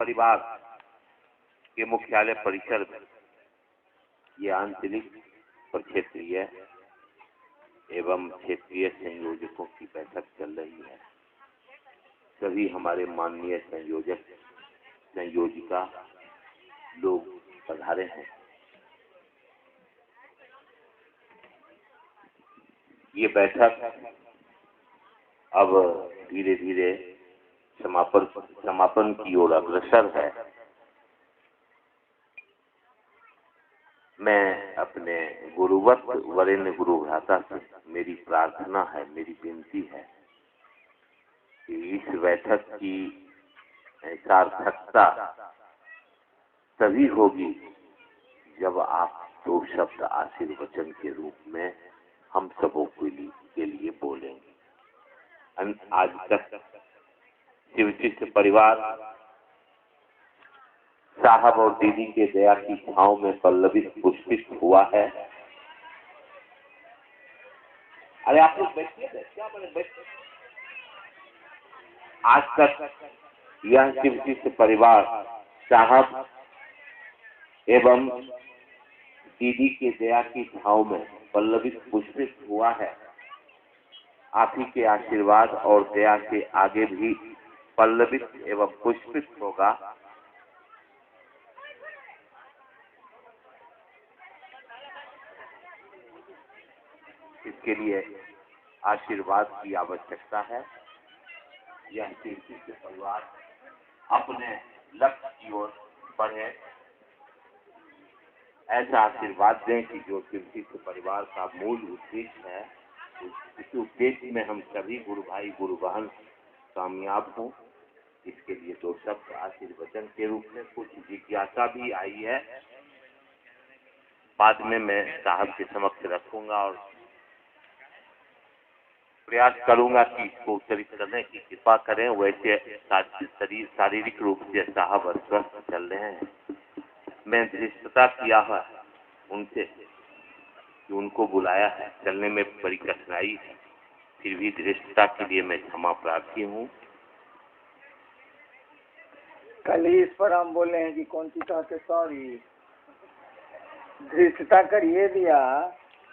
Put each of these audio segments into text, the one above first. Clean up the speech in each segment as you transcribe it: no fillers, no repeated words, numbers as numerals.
परिवार के मुख्यालय परिसर में ये आंचलिक और क्षेत्रीय एवं क्षेत्रीय संयोजकों की बैठक चल रही है। सभी हमारे माननीय संयोजक संयोजिका लोग पधारे हैं। ये बैठक अब धीरे धीरे समापन की ओर अग्रसर है। मैं अपने गुरुवत वरेण्य गुरु भ्राता से मेरी प्रार्थना है, मेरी विनती है कि इस बैठक की सार्थकता तभी होगी जब आप दो शब्द आशीर्वचन के रूप में हम सबों के लिए बोलेंगे। आज तक शिवचित्त परिवार साहब और दीदी के दया की छांव में पल्लवित पुष्पित हुआ है। अरे आप लोग बैठिए, क्या बने बैठिए। आज तक यह शिवचित्त परिवार साहब एवं दीदी के दया की छांव में पल्लवित पुष्पित हुआ है। आप ही के आशीर्वाद और दया से आगे भी पल्लवित एवं पुष्पित होगा। इसके लिए आशीर्वाद की आवश्यकता है। यह शिवचित्त परिवार अपने लक्ष्य की ओर बढ़े, ऐसा आशीर्वाद दें कि जो शिवचित्त परिवार का मूल उद्देश्य है, इस उद्देश्य में हम सभी गुरु भाई गुरु बहन कामयाब हों। इसके लिए दो शब्द आशीर्वचन के रूप में कुछ जिज्ञासा भी आई है, बाद में मैं साहब के समक्ष रखूंगा और प्रयास करूंगा कि इसको उत्तरित करने की कृपा करें। वैसे शारीरिक रूप से साहब अस्वस्थ चल रहे हैं। मैं धृष्टता किया है उनसे कि उनको बुलाया है, चलने में बड़ी कठिनाई है, फिर भी धृष्टता के लिए मैं क्षमा प्रार्थी हूँ। कल ही इस पर हम बोले हैं कि कौन सी कहते सॉरी धृष्टता करिए दिया,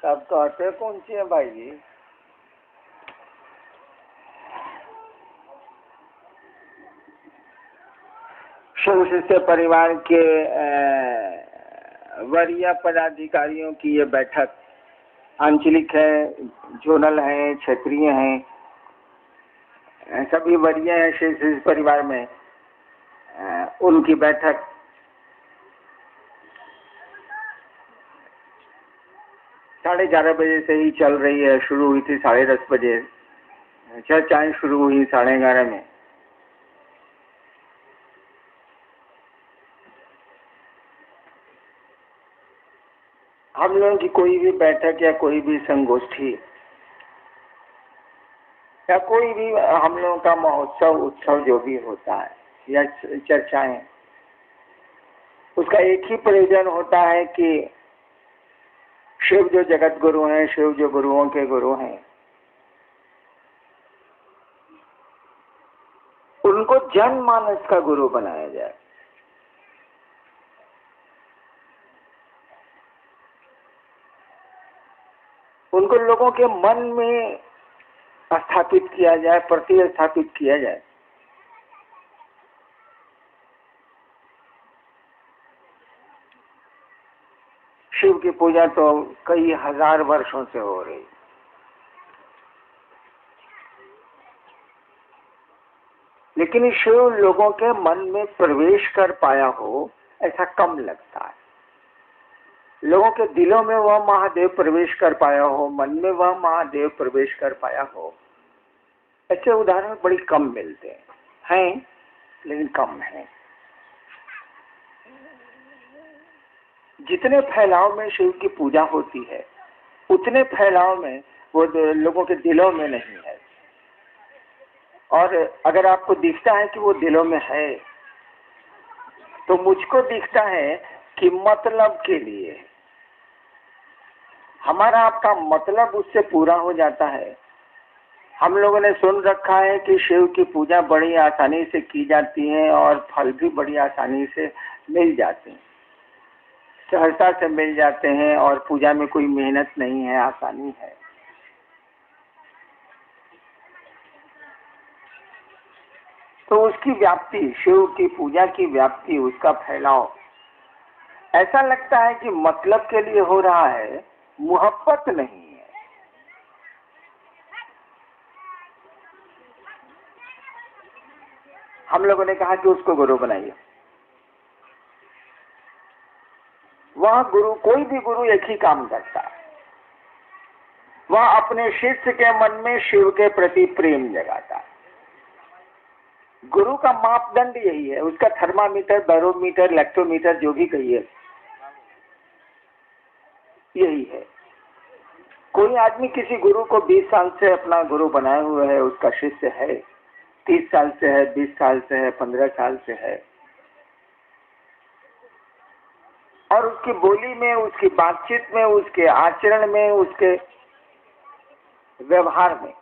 तब कहते कौन सी है भाई जी। शिव शिष्य परिवार के वरीय पदाधिकारियों की ये बैठक आंचलिक है, जोनल है, क्षेत्रीय है, सभी वरीय हैं शिव शिष्य परिवार में। उनकी बैठक साढ़े 11 बजे से ही चल रही है। शुरू हुई थी 10:30 बजे, चर्चाएं शुरू हुई 11:30 में। हम लोगों की कोई भी बैठक या कोई भी संगोष्ठी या कोई भी हम लोगों का महोत्सव उत्सव जो भी होता है या चर्चाएं, उसका एक ही प्रयोजन होता है कि शिव जो जगत गुरु हैं, शिव जो गुरुओं के गुरु हैं, उनको जनमानस का गुरु बनाया जाए। उनको लोगों के मन में स्थापित किया जाए, प्रतिस्थापित किया जाए। शिव की पूजा तो कई हजार वर्षों से हो रही, लेकिन शिव लोगों के मन में प्रवेश कर पाया हो ऐसा कम लगता है। लोगों के दिलों में वह महादेव प्रवेश कर पाया हो, मन में वह महादेव प्रवेश कर पाया हो, ऐसे उदाहरण बड़ी कम मिलते हैं, लेकिन कम हैं। जितने फैलाव में शिव की पूजा होती है, उतने फैलाव में वो लोगों के दिलों में नहीं है। और अगर आपको दिखता है कि वो दिलों में है, तो मुझको दिखता है कि मतलब के लिए हमारा आपका मतलब उससे पूरा हो जाता है, हम लोगों ने सुन रखा है कि शिव की पूजा बड़ी आसानी से की जाती है और फल भी बड़ी आसानी से मिल जाते हैं, सहजता से मिल जाते हैं और पूजा में कोई मेहनत नहीं है, आसानी है। तो उसकी व्याप्ति, शिव की पूजा की व्याप्ति, उसका फैलाव ऐसा लगता है कि मतलब के लिए हो रहा है, मोहब्बत नहीं है। हम लोगों ने कहा कि उसको गुरु बनाइए। वह गुरु, कोई भी गुरु एक ही काम करता है, वह अपने शिष्य के मन में शिव के प्रति प्रेम जगाता है। गुरु का मापदंड यही है, उसका थर्मामीटर, बैरोमीटर, इलेक्ट्रोमीटर जो भी कहिए, यही है। कोई आदमी किसी गुरु को 20 साल से अपना गुरु बनाए हुए है, उसका शिष्य है, 30 साल से है, 20 साल से है, 15 साल से है, और उसकी बोली में, उसकी बातचीत में, उसके आचरण में, उसके व्यवहार में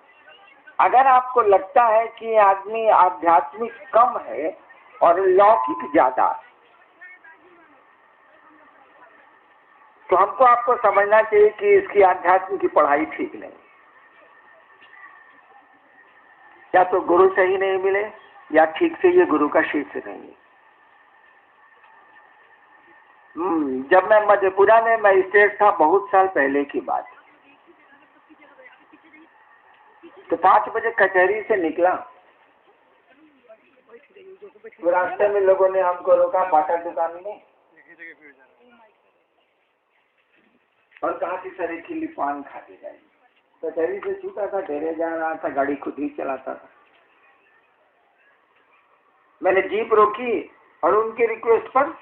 अगर आपको लगता है कि आदमी आध्यात्मिक कम है और लौकिक ज्यादा, तो हमको आपको समझना चाहिए कि इसकी आध्यात्म की पढ़ाई ठीक नहीं, या तो गुरु सही नहीं मिले, या ठीक से ये गुरु का शिष्य नहीं है। जब मैं मधेपुरा में मजिस्ट्रेट था, बहुत साल पहले की बात, तो 5 बजे कचहरी से निकला, तो रास्ते में लोगों ने हमको रोका बाटा दुकान में और कहा कि सर एक किलो पान खा के जाइए। कचहरी से छूटा था, डेरे जा रहा था, गाड़ी खुद ही चलाता था। मैंने जीप रोकी और उनके रिक्वेस्ट पर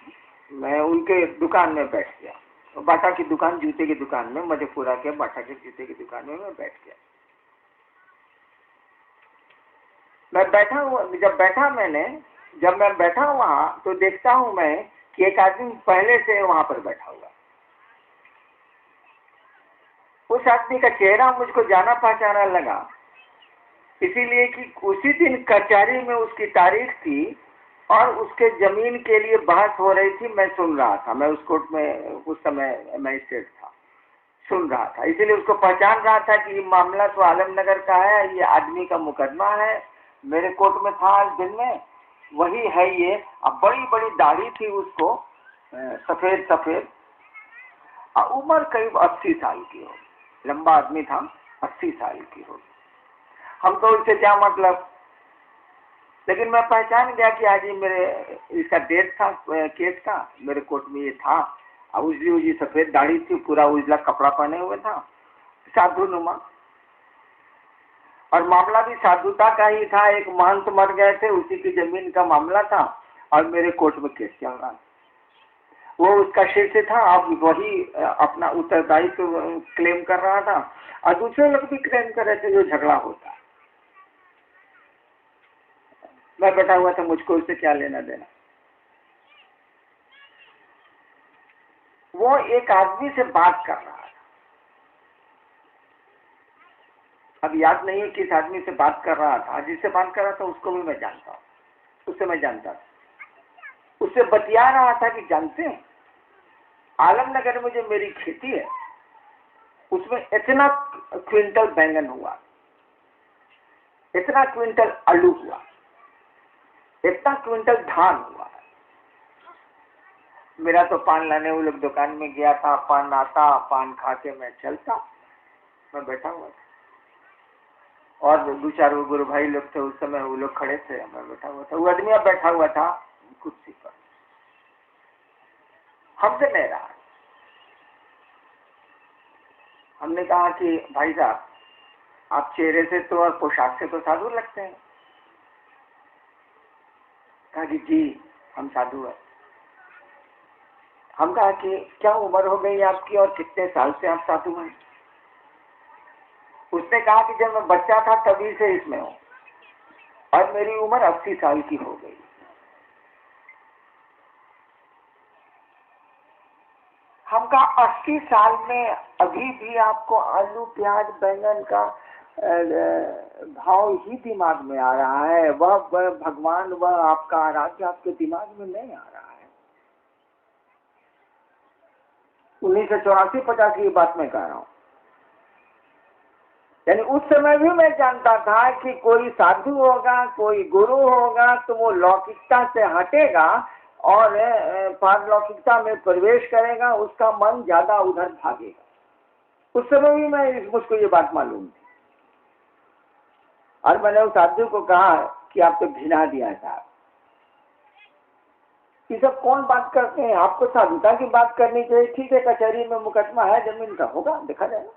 मैं उनके दुकान में बैठ गया। तो बाटा की दुकान, जूते की दुकान में, मधेपुरा के बाटा के जूते की दुकान में मैं बैठ गया। मैं बैठा हुआ, जब मैं बैठा वहां, तो देखता हूं मैं कि एक आदमी पहले से वहां पर बैठा हुआ। उस आदमी का चेहरा मुझको जाना पहचाना लगा, इसीलिए कि उसी दिन कचहरी में उसकी तारीख थी और उसके जमीन के लिए बहस हो रही थी। मैं सुन रहा था, मैं उस कोर्ट में उस समय मजिस्ट्रेट था, सुन रहा था, इसीलिए उसको पहचान रहा था कि ये मामला तो आलमनगर का है, ये आदमी का मुकदमा है, मेरे कोर्ट में था आज दिन में, वही है ये। अब बड़ी बड़ी दाढ़ी थी उसको, सफेद सफेद, और उम्र करीब 80 साल की हो, लंबा आदमी था, 80 साल की हो। हम तो इससे क्या मतलब, लेकिन मैं पहचान गया कि आज ये मेरे, इसका डेट था केस का, मेरे कोर्ट में ये था। और उजली सफेद दाढ़ी थी, पूरा उजला कपड़ा पहने हुए था, साधु नुमा, और मामला भी साधुता का ही था। एक महंत मर गए थे, उसी की जमीन का मामला था और मेरे कोर्ट में केस चल रहा। वो उसका शिष्य था, अब वही अपना उत्तरदायित्व क्लेम कर रहा था और दूसरे लोग भी क्लेम कर रहे थे जो झगड़ा होता। मैं बैठा हुआ था, मुझको उससे क्या लेना देना। वो एक आदमी से बात कर रहा था, अब याद नहीं है किस आदमी से बात कर रहा था। जिससे बात कर रहा था उसको भी मैं जानता हूँ, उससे मैं जानता था। उससे बतिया रहा था कि जानते हैं आलमनगर में जो मेरी खेती है उसमें इतना क्विंटल बैंगन हुआ, इतना क्विंटल आलू हुआ, इतना क्विंटल धान हुआ। मेरा तो पान लाने वो लोग दुकान में गया था, पान आता, पान खा के मैं चलता, मैं बैठा हुआ था और 2-4 वो गुरु भाई लोग थे उस समय, वो लोग खड़े थे, मैं बैठा हुआ था। वो आदमी अब बैठा हुआ था कुर्सी पर, हमसे नहीं रहा। हमने कहा कि भाई साहब आप चेहरे से तो और पोशाक से तो साधु लगते हैं। कहा कि जी हम साधु हैं। हम कहा कि क्या उम्र हो गई आपकी और कितने साल से आप साधु हैं? उसने कहा कि जब मैं बच्चा था तभी से इसमें हूं और मेरी उम्र 80 साल की हो गई। हम कहा 80 साल में अभी भी आपको आलू प्याज बैंगन का भाव ही दिमाग में आ रहा है, वह भगवान, वह आपका आराध्य आपके दिमाग में नहीं आ रहा है। 1984-50 की बात मैं कह रहा हूँ। यानी उस समय भी मैं जानता था कि कोई साधु होगा, कोई गुरु होगा तो वो लौकिकता से हटेगा और पारलौकिकता में प्रवेश करेगा, उसका मन ज्यादा उधर भागेगा। उस समय भी मुझको ये बात मालूम थी। और मैंने उस साधु को कहा कि आप तो घिना दिया साहब, ये सब कौन बात करते हैं, आपको साधुता की बात करनी चाहिए। ठीक है, कचहरी में मुकदमा है, जमीन का होगा, देखा जाएगा।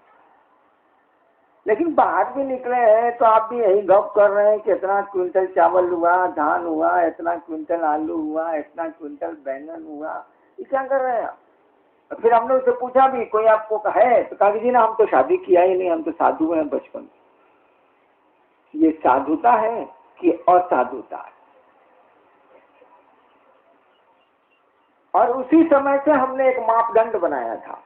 लेकिन बाहर भी निकले हैं तो आप भी यही गप कर रहे हैं कि इतना क्विंटल चावल हुआ, धान हुआ, इतना क्विंटल आलू हुआ, इतना क्विंटल बैंगन हुआ, ये क्या कर रहे हैं आप? फिर हमने उससे पूछा भी, कोई आपको है? तो कहा कि जी ना, हम तो शादी किया ही नहीं, हम तो साधु हैं बचपन। ये साधुता है कि असाधुता है? और उसी समय से हमने एक मापदंड बनाया था।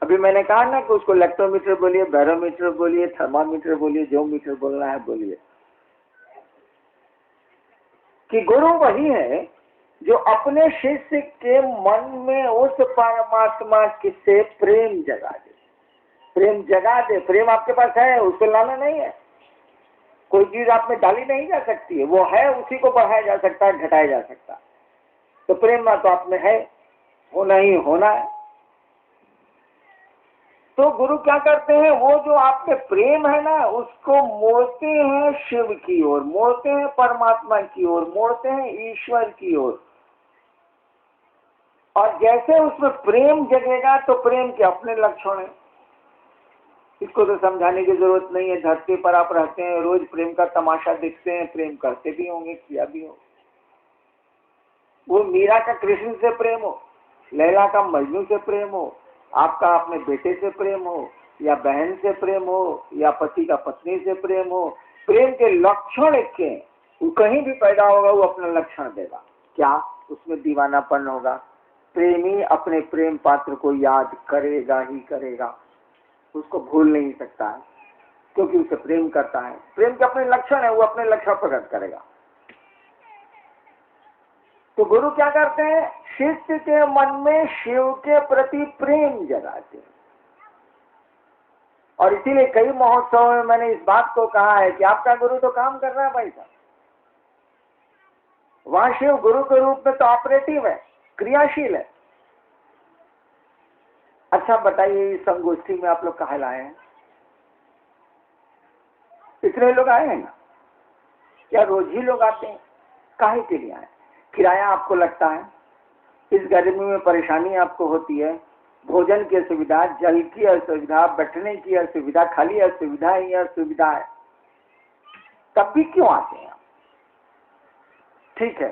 अभी मैंने कहा ना कि उसको इलेक्ट्रोमीटर बोलिए, बैरोमीटर बोलिए, थर्मामीटर बोलिए, जो मीटर बोलना है बोलिए, कि गुरु वही है जो अपने शिष्य के मन में उस परमात्मा से प्रेम जगा दे। प्रेम जगा दे। प्रेम आपके पास है, उसको लाना नहीं है। कोई चीज आप में डाली नहीं जा सकती है, वो है, उसी को बढ़ाया जा सकता है, घटाया जा सकता है। तो प्रेम ना तो आप में है, होना ही होना है। तो गुरु क्या करते हैं, वो जो आप में प्रेम है ना, उसको मोड़ते हैं शिव की ओर, मोड़ते हैं परमात्मा की ओर, मोड़ते हैं ईश्वर की ओर। और जैसे उसमें प्रेम जगेगा तो प्रेम के अपने लक्षण है। इसको तो समझाने की जरूरत नहीं है। धरती पर आप रहते हैं, रोज प्रेम का तमाशा देखते हैं, प्रेम करते भी होंगे, किया भी हो। वो मीरा का कृष्ण से प्रेम हो, लैला का मजनू से प्रेम हो, आपका अपने बेटे से प्रेम हो, या बहन से प्रेम हो, या पति का पत्नी से प्रेम हो, प्रेम के लक्षण एक के, वो कहीं भी पैदा होगा वो अपना लक्षण देगा। क्या? उसमें दीवानापन होगा। प्रेमी अपने प्रेम पात्र को याद करेगा ही करेगा, उसको भूल नहीं सकता है, क्योंकि उसे प्रेम करता है। प्रेम के अपने लक्षण है, वो अपने लक्षण प्रकट करेगा। तो गुरु क्या करते हैं, शिष्य के मन में शिव के प्रति प्रेम जगाते हैं। और इसीलिए कई महोत्सव में मैंने इस बात को कहा है कि आपका गुरु तो काम कर रहा है भाई साहब, वहां शिव गुरु के रूप में तो ऑपरेटिव है, क्रियाशील है। अच्छा बताइए, इस संगोष्ठी में आप लोग कहाँ लाए हैं? इतने लोग आए हैं ना? क्या रोज ही लोग आते हैं? काहे के लिए आए? किराया आपको लगता है, इस गर्मी में परेशानी आपको होती है, भोजन की असुविधा, जल की असुविधा, बैठने की असुविधा, खाली असुविधा ही असुविधा है, तब भी क्यों आते हैं? ठीक है,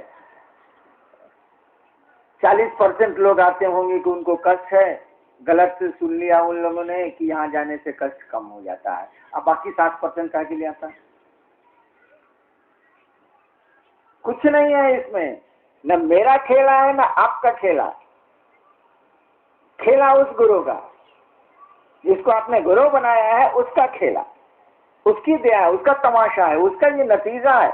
40% लोग आते होंगे कि उनको कष्ट है, गलत से सुन लिया उन लोगों ने कि यहाँ जाने से कष्ट कम हो जाता है। अब बाकी 60% काहे के लिए आता है? कुछ नहीं है इसमें, न मेरा खेला है न आपका खेला। खेला उस गुरु का, जिसको आपने गुरु बनाया है, उसका खेला, उसकी दया है, उसका तमाशा है, उसका ये नतीजा है।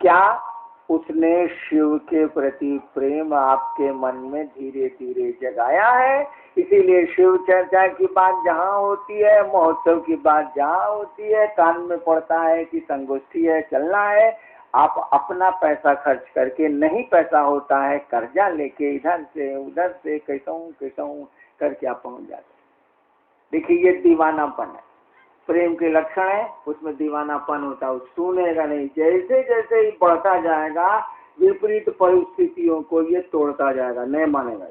क्या? उसने शिव के प्रति प्रेम आपके मन में धीरे धीरे जगाया है। इसीलिए शिव चर्चा की बात जहाँ होती है, महोत्सव की बात जहाँ होती है, कान में पड़ता है कि संगोष्ठी है, चलना है, आप अपना पैसा खर्च करके, नहीं पैसा होता है, कर्जा लेके इधर से उधर से कैसा करके आप पहुंच जाते। देखिए, ये दीवानापन है, प्रेम के लक्षण है, उसमें दीवानापन होता है। सुनेगा नहीं, जैसे जैसे ही बढ़ता जाएगा विपरीत परिस्थितियों को ये तोड़ता जाएगा, नहीं मानेगा।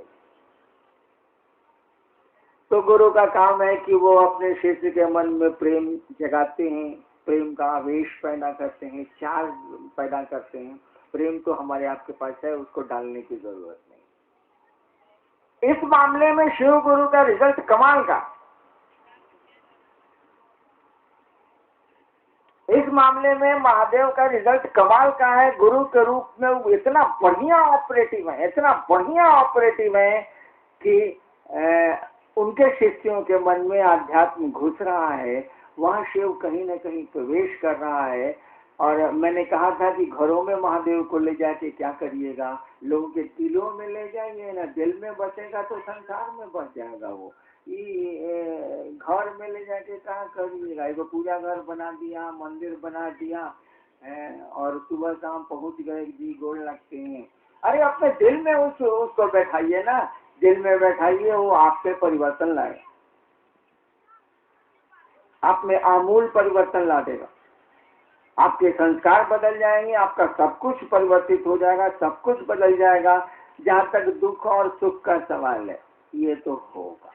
तो गुरु का काम है कि वो अपने शिष्य के मन में प्रेम जगाते हैं, प्रेम का आवेश पैदा करते हैं, चार्ज पैदा करते हैं। प्रेम तो हमारे आपके पास है, उसको डालने की जरूरत नहीं। इस मामले में शिव गुरु का रिजल्ट कमाल का। इस मामले में महादेव का रिजल्ट कमाल का है। गुरु के रूप में वो इतना बढ़िया ऑपरेटिव है, इतना बढ़िया ऑपरेटिव है कि उनके शिष्यों के मन में आध्यात्म घुस रहा है वहाँ शिव कहीं न कहीं प्रवेश कर रहा है। और मैंने कहा था कि घरों में महादेव को ले जाके क्या करिएगा, लोगों के दिलों में ले जाइए ना, दिल में बसेगा तो संसार में बस जाएगा वो। ये घर में ले जाके क्या करिएगा, एक पूजा घर बना दिया, मंदिर बना दिया और सुबह शाम पहुंच गए जी गोड़ लगते हैं। अरे अपने दिल में उसको बैठाइए ना, दिल में बैठाइए, वो आपसे परिवर्तन लाए, आप में आमूल परिवर्तन ला देगा। आपके संस्कार बदल जाएंगे, आपका सब कुछ परिवर्तित हो जाएगा, सब कुछ बदल जाएगा। जहाँ तक दुख और सुख का सवाल है, ये तो होगा।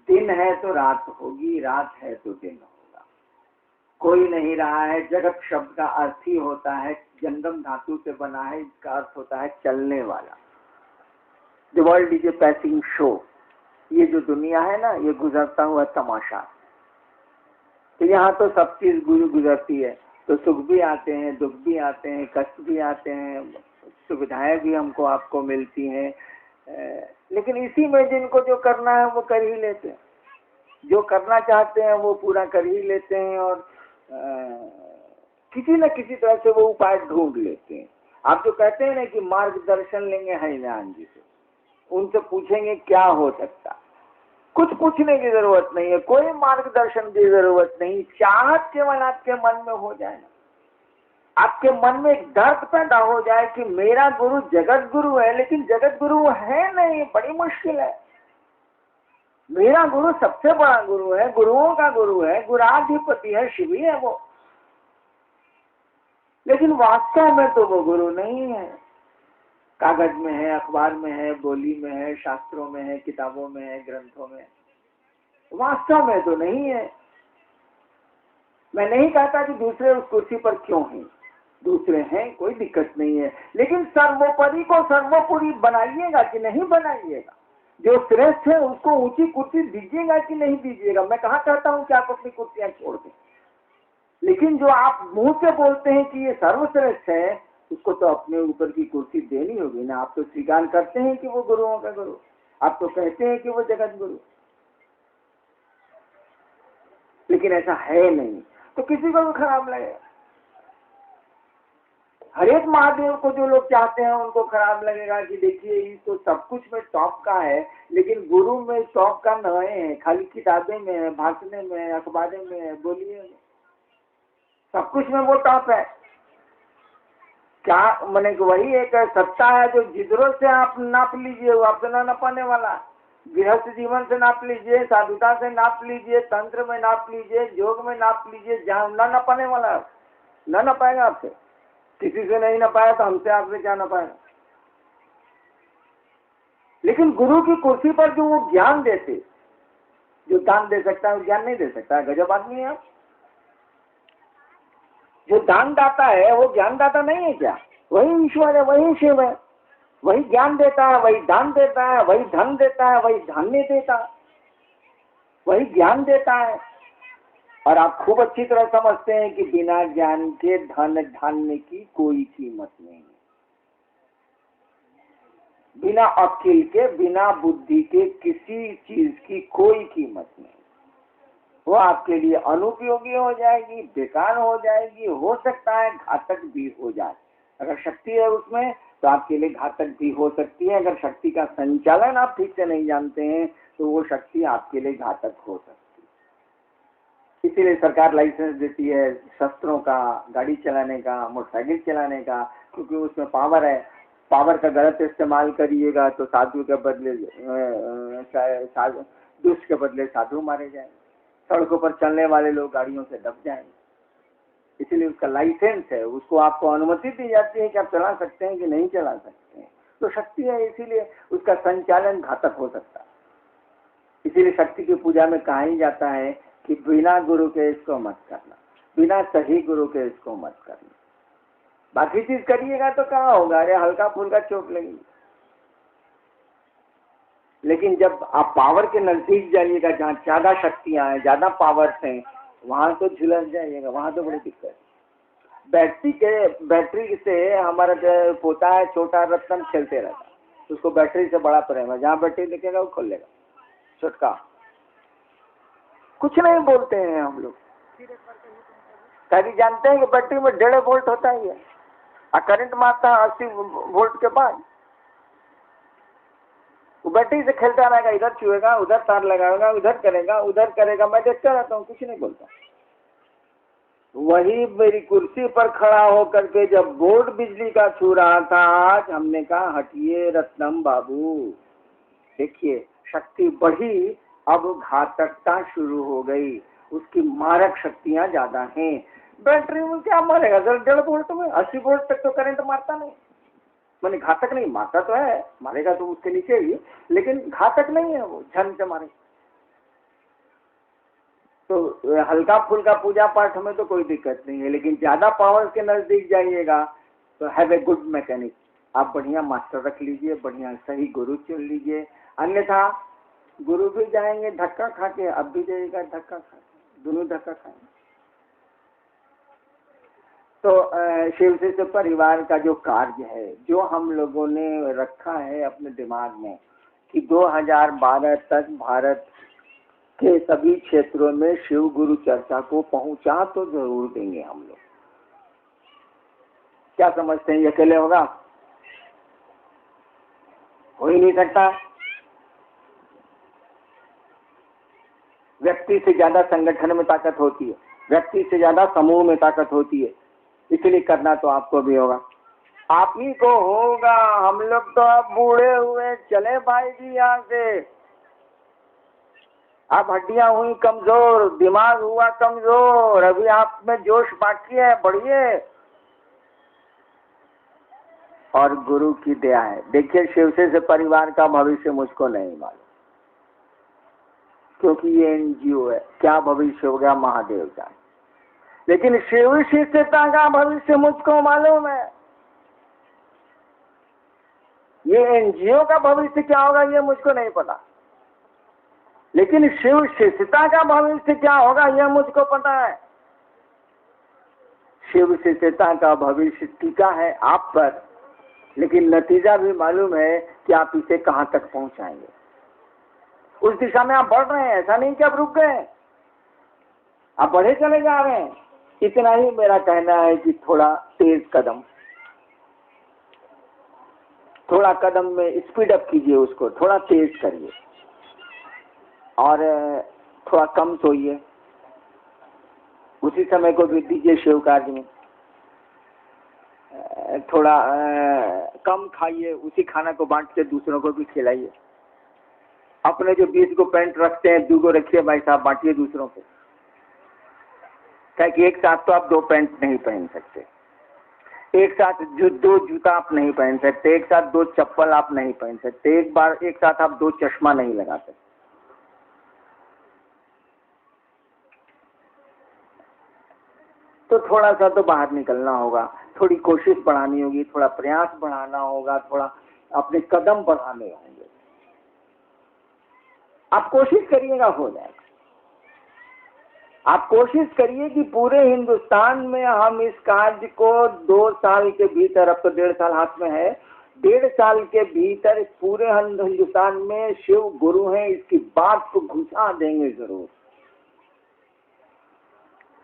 दिन है तो रात होगी, रात है तो दिन होगा। कोई नहीं रहा है। जगत शब्द का अर्थ ही होता है, जंगम धातु से बना है, इसका अर्थ होता है चलने वाला। The world is a passing show. ये जो दुनिया है ना, ये गुजरता हुआ तमाशा। तो यहाँ तो सब चीज गुजरती है, तो सुख भी आते हैं, दुख भी आते हैं, कष्ट भी आते हैं, सुविधाएं भी हमको आपको मिलती हैं। लेकिन इसी में जिनको जो करना है वो कर ही लेते हैं, जो करना चाहते हैं वो पूरा कर ही लेते हैं और किसी न किसी तरह से वो उपाय ढूंढ लेते हैं। आप जो कहते हैं ना कि मार्गदर्शन लेंगे हरिनारायण जी से, उनसे पूछेंगे क्या हो सकता, कुछ पूछने की जरूरत नहीं है, कोई मार्गदर्शन की जरूरत नहीं। चाहत केवल आपके मन में हो जाए ना, आपके मन में एक दर्द पैदा हो जाए कि मेरा गुरु जगत गुरु है, लेकिन जगत गुरु है नहीं, बड़ी मुश्किल है। मेरा गुरु सबसे बड़ा गुरु है, गुरुओं का गुरु है, गुराधिपति है, शिव ही है वो, लेकिन वास्तव में तो वो गुरु नहीं है। कागज में है, अखबार में है, बोली में है, शास्त्रों में है, किताबों में है, ग्रंथों में, वास्तव में तो नहीं है। मैं नहीं कहता कि दूसरे उस कुर्सी पर क्यों हैं, दूसरे हैं, कोई दिक्कत नहीं है, लेकिन सर्वोपरि को सर्वोपरि बनाइएगा कि नहीं बनाइएगा। जो श्रेष्ठ है उसको ऊंची कुर्सी दीजिएगा कि नहीं दीजिएगा। मैं कहाँ कहता हूँ कि आप अपनी कुर्सियां छोड़ दें, लेकिन जो आप मुंह से बोलते हैं कि ये सर्वश्रेष्ठ है, उसको तो अपने ऊपर की कुर्सी देनी होगी ना। आप तो स्वीकार करते हैं कि वो गुरुओं का गुरु, आप तो कहते हैं कि वो जगत गुरु, लेकिन ऐसा है नहीं, तो किसी को भी खराब लगेगा। हरेक महादेव को जो लोग चाहते हैं उनको खराब लगेगा कि देखिए ये तो सब कुछ में टॉप का है, लेकिन गुरु में टॉप का नहीं है, खाली किताबें में है, भाषण में है, अखबारें में है, बोलिए में, सब कुछ में वो टॉप है। क्या मैंने वही एक सत्ता है जो जिधरों से आप नाप लीजिए वो आपसे ना नपाने वाला। गृहस्थ जीवन से नाप लीजिए, साधुता से नाप लीजिए, तंत्र में नाप लीजिए, योग में नाप लीजिए, जहाँ ना नपाने वाला, ना नपाएगा आपसे। किसी से नहीं नपाया तो हमसे आपसे क्या नपाएगा। लेकिन गुरु की कुर्सी पर जो वो ज्ञान देते, जो दान दे सकता है वो ज्ञान नहीं दे सकता है। गजब आदमी है आप। जो दान दाता है वो ज्ञान दाता नहीं है क्या? वही ईश्वर है, वही शिव है, वही ज्ञान देता है, वही दान देता है, वही धन देता है, वही धान्य देता है, वही ज्ञान देता है। और आप खूब अच्छी तरह समझते हैं कि बिना ज्ञान के धन धान्य की कोई कीमत नहीं है। बिना अक्ल के, बिना बुद्धि के किसी चीज की कोई कीमत नहीं। वो आपके लिए अनुपयोगी हो जाएगी, बेकार हो जाएगी, हो सकता है घातक भी हो जाए। अगर शक्ति है उसमें तो आपके लिए घातक भी हो सकती है। अगर शक्ति का संचालन आप ठीक से नहीं जानते हैं तो वो शक्ति आपके लिए घातक हो सकती है। इसीलिए सरकार लाइसेंस देती है शस्त्रों का, गाड़ी चलाने का, मोटरसाइकिल चलाने का, क्योंकि उसमें पावर है। पावर का गलत इस्तेमाल करिएगा तो साधु के बदले दुष्ट के बदले साधु मारे जाएंगे, सड़कों पर चलने वाले लोग गाड़ियों से दब जाएंगे। इसीलिए उसका लाइसेंस है, उसको आपको अनुमति दी जाती है कि आप चला सकते हैं कि नहीं चला सकते हैं। तो शक्ति है, इसीलिए उसका संचालन घातक हो सकता है। इसीलिए शक्ति की पूजा में कहा ही जाता है कि बिना गुरु के इसको मत करना, बिना सही गुरु के इसको मत करना। बाकी चीज करिएगा तो कहाँ होगा, अरे हल्का फुल्का चोट लगेगी। लेकिन जब आप पावर के नजदीक जाइएगा, जहाँ ज्यादा शक्तियां हैं, ज्यादा पावर्स हैं, वहां तो झुलस जाइएगा, वहां तो बड़ी दिक्कत है। बैटरी से हमारा जो पोता है छोटा रत्न खेलते रहता, तो उसको बैटरी से बड़ा प्रेम है। जहाँ बैटरी दिखेगा वो खोल लेगा, छोटका कुछ नहीं बोलते हैं हम लोग। कभी जानते हैं कि बैटरी में 1.5 वोल्ट होता ही है और करंट मारता है 80 वोल्ट के बाद। वो बैटरी से खेलता रहेगा, इधर छुएगा, उधर तार लगाएगा, उधर करेगा, मैं देखता रहता हूँ, कुछ नहीं बोलता। वही मेरी कुर्सी पर खड़ा होकर के जब बोर्ड बिजली का छू रहा था आज, हमने कहा हटिए रत्नम बाबू, देखिए शक्ति बढ़ी, अब घातकता शुरू हो गई, उसकी मारक शक्तियां ज्यादा हैं। बैटरी में क्या मारेगा सर, 1.5 वोल्ट में 80 वोल्ट तक तो करंट मारता नहीं, मैंने घातक नहीं, मारता तो है, मारेगा तो उसके नीचे ही, लेकिन घातक नहीं है वो, झन से मारे। तो हल्का फुल्का पूजा पाठ में तो कोई दिक्कत नहीं है, लेकिन ज्यादा पावर के नजदीक जाइएगा तो हैव ए गुड मैकेनिक, आप बढ़िया मास्टर रख लीजिए, बढ़िया सही गुरु चुन लीजिए, अन्यथा गुरु भी जाएंगे धक्का खा के, अब भी जाएगा धक्का खा के, दोनों धक्का खाएंगे। तो शिव से परिवार का जो कार्य है, जो हम लोगों ने रखा है अपने दिमाग में कि 2012 तक भारत के सभी क्षेत्रों में शिव गुरु चर्चा को पहुंचा तो जरूर देंगे हम लोग। क्या समझते हैं, ये अकेले होगा? हो ही नहीं सकता। व्यक्ति से ज्यादा संगठन में ताकत होती है, व्यक्ति से ज्यादा समूह में ताकत होती है, इसलिए करना तो आपको भी होगा, आप ही को होगा। हम लोग तो अब बूढ़े हुए चले भाई जी यहाँ से, आप हड्डियां हुई कमजोर, दिमाग हुआ कमजोर, अभी आप में जोश बाकी है, बढ़िए। और गुरु की दया है। देखिए शिव से परिवार का भविष्य मुझको नहीं मालूम, क्योंकि ये एनजीओ है, क्या भविष्य होगा महादेव जाने, लेकिन शिव शिष्यता का भविष्य मुझको मालूम है। ये एनजीओ का भविष्य क्या होगा ये मुझको नहीं पता, लेकिन शिव शिष्यता का भविष्य क्या होगा यह मुझको पता है। शिव शिष्यता का भविष्य टीका है आप पर, लेकिन नतीजा भी मालूम है कि आप इसे कहां तक पहुंचाएंगे। उस दिशा में आप बढ़ रहे हैं, ऐसा नहीं कि आप रुक गए, आप बढ़े चले जा रहे हैं। इतना ही मेरा कहना है कि थोड़ा तेज कदम, थोड़ा कदम में स्पीड अप कीजिए, उसको थोड़ा तेज करिए और थोड़ा कम सोइए, उसी समय को भी दीजिए शिव कार्य में। थोड़ा कम खाइए, उसी खाना को बांट के दूसरों को भी खिलाइए। अपने जो 20 को पैंट रखते हैं 2 को रखिए भाई साहब, बांटिए दूसरों को, क्योंकि एक साथ तो आप 2 पैंट नहीं पहन सकते, एक साथ 2 जूता आप नहीं पहन सकते, एक साथ 2 चप्पल आप नहीं पहन सकते, एक साथ आप 2 चश्मा नहीं लगा सकते। तो थोड़ा सा तो बाहर निकलना होगा, थोड़ी कोशिश बढ़ानी होगी, थोड़ा प्रयास बढ़ाना होगा, थोड़ा अपने कदम बढ़ाने होंगे। आप कोशिश करिएगा, हो जाएगा। आप कोशिश करिए कि पूरे हिंदुस्तान में हम इस कार्य को 2 साल के भीतर, अब तो 1.5 साल हाथ में है, 1.5 साल के भीतर पूरे हिंदुस्तान में शिव गुरु हैं इसकी बात को घुसा देंगे जरूर।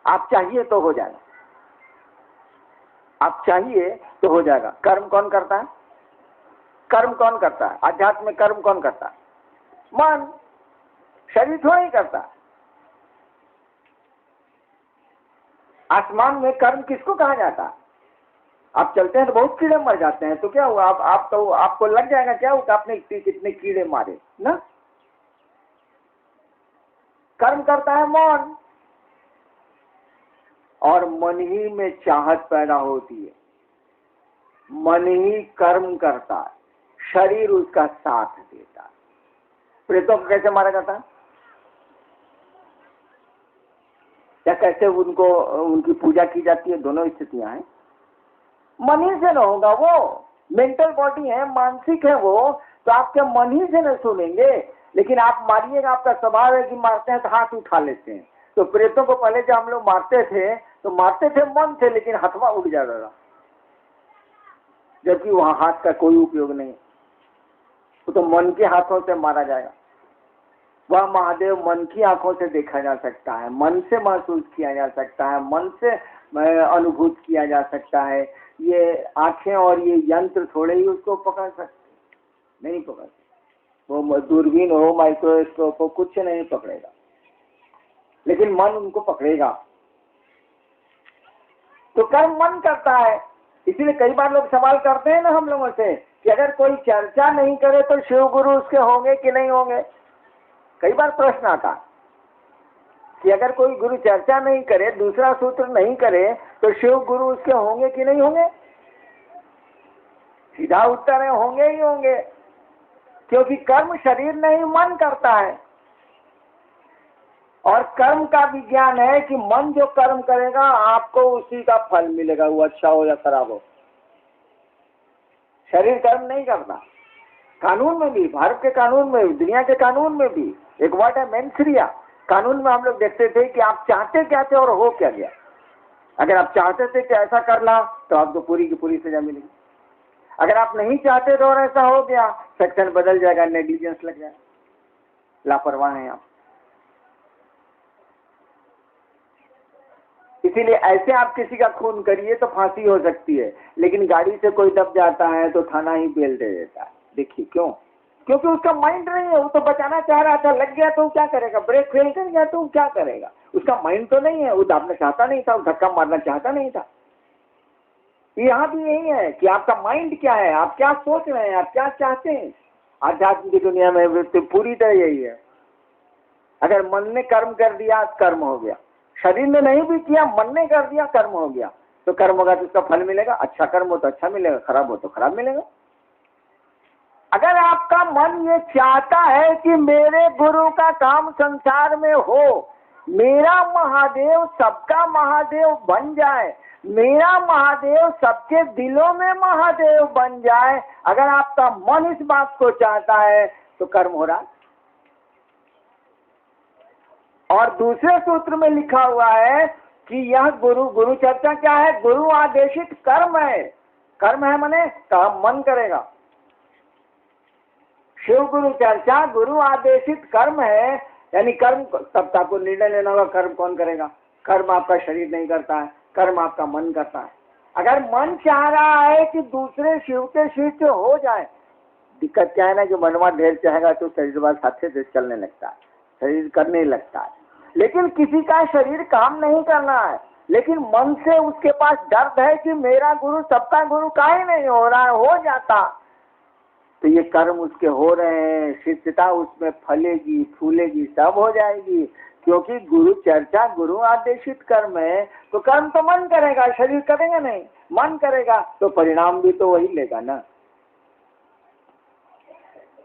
आप चाहिए तो हो जाएगा, आप चाहिए तो हो जाएगा। कर्म कौन करता है? कर्म कौन करता है? अध्यात्म में कर्म कौन करता है? मन, शरीर थोड़ा ही करता है। आसमान में कर्म किसको कहा जाता है? आप चलते हैं तो बहुत कीड़े मर जाते हैं, तो क्या हुआ, आप तो आपको लग जाएगा क्या हुआ, आपने कितने कीड़े मारे ना। कर्म करता है मन, और मन ही में चाहत पैदा होती है, मन ही कर्म करता है, शरीर उसका साथ देता है। प्रेतों को कैसे मारा जाता है, या कैसे उनको उनकी पूजा की जाती है? दोनों स्थितियां हैं। मन ही से न होगा, वो मेंटल बॉडी है, मानसिक है वो, तो आपके मन ही से न सुनेंगे। लेकिन आप मारिएगा, आपका स्वभाव है कि मारते हैं तो हाथ उठा लेते हैं। तो प्रेतों को पहले जब हम लोग मारते थे तो मारते थे मन से, लेकिन हथवा उड़ जाता था, जबकि वहां हाथ का कोई उपयोग नहीं, तो मन के हाथों से मारा जाएगा। वह महादेव मन की आंखों से देखा जा सकता है, मन से महसूस किया जा सकता है, मन से अनुभूत किया जा सकता है। ये आंखें और ये यंत्र थोड़े ही उसको पकड़ सकते, नहीं पकड़ सकते। वो दूरबीन हो, माइक्रोस्कोप हो, कुछ नहीं पकड़ेगा, लेकिन मन उनको पकड़ेगा। तो कर्म मन करता है। इसीलिए कई बार लोग सवाल करते हैं ना हम लोगों से कि अगर कोई चर्चा नहीं करे तो शिव गुरु उसके होंगे कि नहीं होंगे। कई बार प्रश्न आता कि अगर कोई गुरु चर्चा नहीं करे, दूसरा सूत्र नहीं करे, तो शिव गुरु उसके होंगे कि नहीं होंगे। सीधा उत्तर है होंगे ही होंगे, क्योंकि कर्म शरीर नहीं मन करता है। और कर्म का विज्ञान है कि मन जो कर्म करेगा आपको उसी का फल मिलेगा, वो अच्छा हो या खराब हो। शरीर कर्म नहीं करता। कानून में भी, भारत के कानून में, दुनिया के कानून में भी एक वर्ड है मेंसरिया। कानून में हम लोग देखते थे कि आप चाहते क्या थे और हो क्या गया। अगर आप चाहते थे कि ऐसा करना तो आपको पूरी की पूरी सजा मिलेगी। अगर आप नहीं चाहते तो और ऐसा हो गया, सेक्शन बदल जाएगा, नेग्लिजेंस लग जाएगा, लापरवाह हैं आप। इसीलिए ऐसे आप किसी का खून करिए तो फांसी हो सकती है, लेकिन गाड़ी से कोई दब जाता है तो थाना ही बेल दे देता है। देखिए क्यों? क्योंकि उसका माइंड नहीं है, वो तो बचाना चाह रहा था, लग गया तो क्या करेगा, ब्रेक फेल कर गया तो क्या करेगा। उसका माइंड तो नहीं है, वो दाबना चाहता नहीं था, वो धक्का मारना चाहता नहीं था। यहाँ भी यही है कि आपका माइंड क्या है, आप क्या सोच रहे हैं, आप क्या चाहते हैं। आध्यात्म की दुनिया में तो पूरी तरह यही है। अगर मन ने कर्म कर दिया, कर्म हो गया। शरीर ने नहीं भी किया, मन ने कर दिया, कर्म हो गया। तो कर्म होगा तो उसका फल मिलेगा। अच्छा कर्म हो तो अच्छा मिलेगा, खराब हो तो खराब मिलेगा। अगर आपका मन ये चाहता है कि मेरे गुरु का काम संसार में हो, मेरा महादेव सबका महादेव बन जाए, मेरा महादेव सबके दिलों में महादेव बन जाए, अगर आपका मन इस बात को चाहता है तो कर्म हो रहा है। और दूसरे सूत्र में लिखा हुआ है कि यह गुरु चर्चा क्या है? गुरु आदेशित कर्म है। कर्म है माने काम मन करेगा। शिव गुरु चर्चा गुरु आदेशित कर्म है, यानी कर्म तब आपको निर्णय लेना होगा कर्म कौन करेगा। कर्म आपका शरीर नहीं करता है, कर्म आपका मन करता है। अगर मन चाह रहा है कि दूसरे शिव के शिष्य से हो जाए, दिक्कत क्या है ना कि मनवा ढेर चाहेगा तो शरीर बात साथे से चलने लगता है, शरीर करने लगता है। लेकिन किसी का शरीर काम नहीं करना है, लेकिन मन से उसके पास दर्द है कि मेरा गुरु सबका गुरु काहे नहीं हो रहा है, हो जाता तो ये कर्म उसके हो रहे हैं, शिष्यता उसमें फलेगी, फूलेगी, सब हो जाएगी। क्योंकि गुरु चर्चा गुरु आदेशित कर्म है, तो कर्म तो मन करेगा, शरीर करेगा नहीं। मन करेगा तो परिणाम भी तो वही लेगा ना।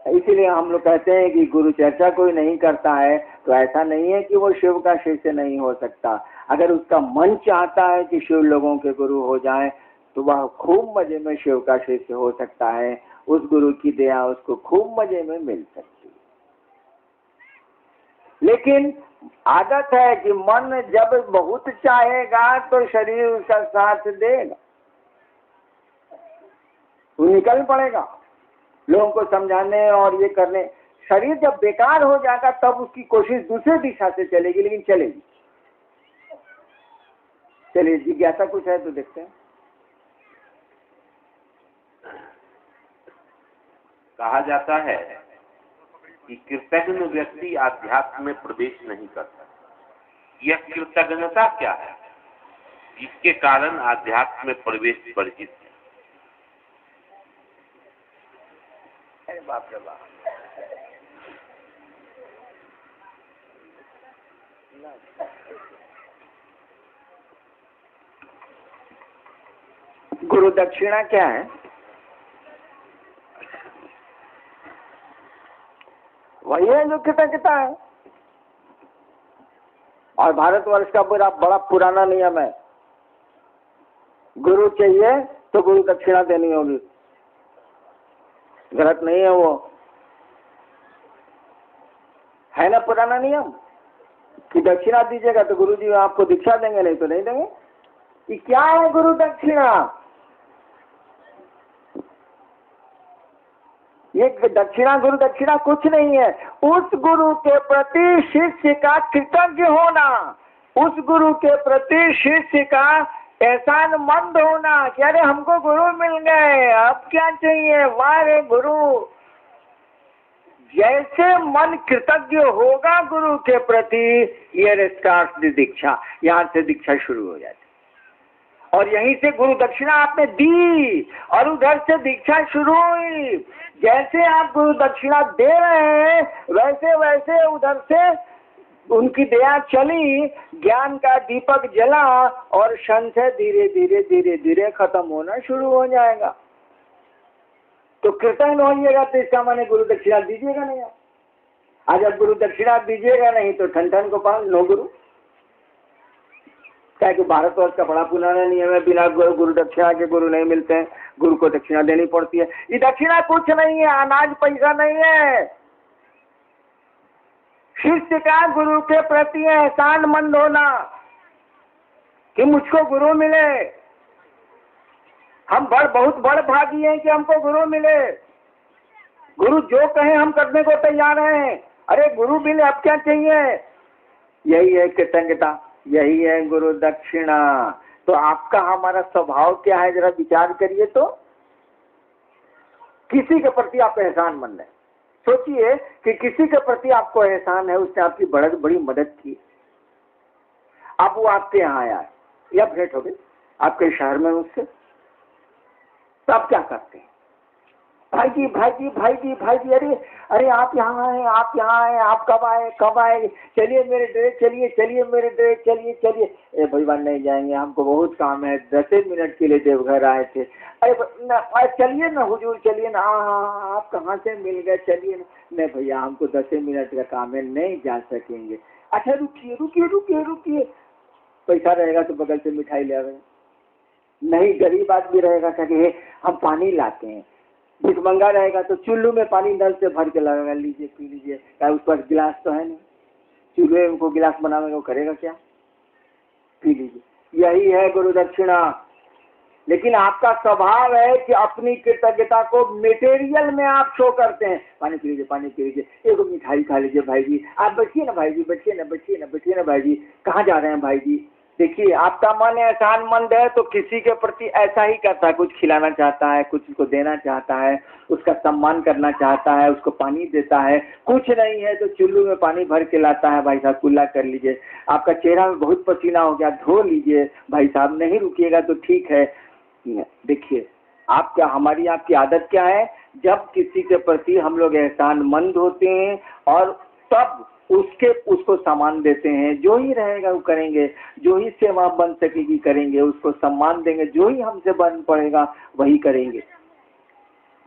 इसीलिए हम लोग कहते हैं कि गुरु चर्चा कोई नहीं करता है तो ऐसा नहीं है कि वो शिव का शिष्य नहीं हो सकता। अगर उसका मन चाहता है कि शिव लोगों के गुरु हो जाए तो वह खूब मजे में शिव का शिष्य हो सकता है। उस गुरु की दया उसको खूब मजे में मिल सकती है। लेकिन आदत है कि मन जब बहुत चाहेगा तो शरीर उसका साथ देगा, वो निकल पड़ेगा लोगों को समझाने और ये करने। शरीर जब बेकार हो जाएगा तब उसकी कोशिश दूसरे दिशा से चलेगी, लेकिन चलेगी। चलिए जिज्ञासा कुछ है तो देखते हैं। कहा जाता है कि कृतज्ञ व्यक्ति आध्यात्म में प्रवेश नहीं करता। यह कृतज्ञता क्या है जिसके कारण आध्यात्म में प्रवेश वर्जित है? अरे बाप रे बाप। गुरु दक्षिणा क्या है? वही है जो कृतज्ञता है। और भारतवर्ष का बड़ा पुराना नियम है, गुरु चाहिए तो गुरु दक्षिणा देनी होगी। गलत नहीं है वो, है ना पुराना नियम कि दक्षिणा दीजिएगा तो गुरु जी आपको दीक्षा देंगे, नहीं तो नहीं देंगे। ये क्या है गुरु दक्षिणा? ये दक्षिणा गुरु दक्षिणा कुछ नहीं है, उस गुरु के प्रति शिष्य का कृतज्ञ होना, उस गुरु के प्रति शिष्य का एहसानमंद होना कि अरे हमको गुरु मिल गए, अब क्या चाहिए, वाह रे गुरु। जैसे मन कृतज्ञ होगा गुरु के प्रति, ये स्टार्ट द दीक्षा, यहाँ से दीक्षा शुरू हो जाती और यहीं से गुरु दक्षिणा आपने दी और उधर से दीक्षा शुरू हुई। जैसे आप गुरु दक्षिणा दे रहे हैं वैसे वैसे उधर से उनकी दया चली, ज्ञान का दीपक जला और संशय धीरे धीरे धीरे धीरे खत्म होना शुरू हो जाएगा। तो कृतज्ञ होइएगा तो इसका माने गुरु दक्षिणा दीजिएगा नहीं। आप आज आप गुरु दक्षिणा दीजिएगा नहीं तो ठन को पास नो गुरु। क्या कि भारतवर्ष का बड़ा पुराना नियम है, बिना गुरु दक्षिणा के गुरु नहीं मिलते हैं, गुरु को दक्षिणा देनी पड़ती है। ये दक्षिणा कुछ नहीं है, अनाज पैसा नहीं है। शिष्य का गुरु के प्रति एहसानमंद होना कि मुझको गुरु मिले, हम बहुत बड़ भागी हैं कि हमको गुरु मिले। गुरु जो कहे हम करने को तैयार हैं। अरे गुरु मिले अब क्या चाहिए, यही है कृतज्ञता, यही है गुरु दक्षिणा। तो आपका हमारा स्वभाव क्या है जरा विचार करिए। तो किसी के प्रति आप एहसानमंद हैं, सोचिए कि किसी के प्रति आपको एहसान है, उसने आपकी बड़ी मदद की। अब वो आपके यहाँ आया या भेंट हो गई आपके शहर में उससे, तो आप क्या करते हैं? भाई जी भाई जी भाई जी भाई जी, अरे आप यहाँ आए, आप यहाँ आए, आप कब आए, चलिए मेरे डेरे चलिए, चलिए मेरे डेरे चलिए चलिए। ए भगवान नहीं जाएंगे, हमको बहुत काम है, 10 मिनट के लिए देवघर आए थे। अरे चलिए ना हुजूर, चलिए ना। हाँ आप कहाँ से मिल गए, चलिए ना। नहीं भैया हमको 10 मिनट का काम है, नहीं जा सकेंगे। अच्छा रुकिए रुकिए रुकिए रुकिए, पैसा रहेगा तो बगल से मिठाई ले आवे। नहीं गरीब आदमी रहेगा क्या हम पानी लाते हैं, भिखमंगा रहेगा तो चुल्लू में पानी नल से भर के लगा, लीजिए पी लीजिए। क्या उस पर गिलास तो है नहीं, चूल्हे में उनको गिलास बनावेगा वो करेगा क्या, पी लीजिए। यही है गुरु दक्षिणा। लेकिन आपका स्वभाव है कि अपनी कृतज्ञता को मटेरियल में आप शो करते हैं। पानी पी लीजिए, पानी पी लीजिए, एक मिठाई खा लीजिए भाई जी, आप बैठिए ना भाई जी, बैठिए ना बैठिए ना बैठिए ना भाई जी, कहाँ जा रहे हैं भाई जी। देखिए आपका मन एहसानमंद है तो किसी के प्रति ऐसा ही करता है, कुछ खिलाना चाहता है, कुछ उसको देना चाहता है, उसका सम्मान करना चाहता है, उसको पानी देता है। कुछ नहीं है तो चुल्लू में पानी भर के लाता है, भाई साहब कुल्ला कर लीजिए। आपका चेहरा में बहुत पसीना हो गया, धो लीजिए भाई साहब, नहीं रुकिएगा तो ठीक है। देखिए आपका हमारी आपकी आदत क्या है, जब किसी के प्रति हम लोग एहसानमंद होते हैं और तब उसको सामान देते हैं, जो ही रहेगा वो करेंगे, जो ही सेवा बन सकेगी करेंगे, उसको सम्मान देंगे, जो ही हमसे बन पड़ेगा वही करेंगे।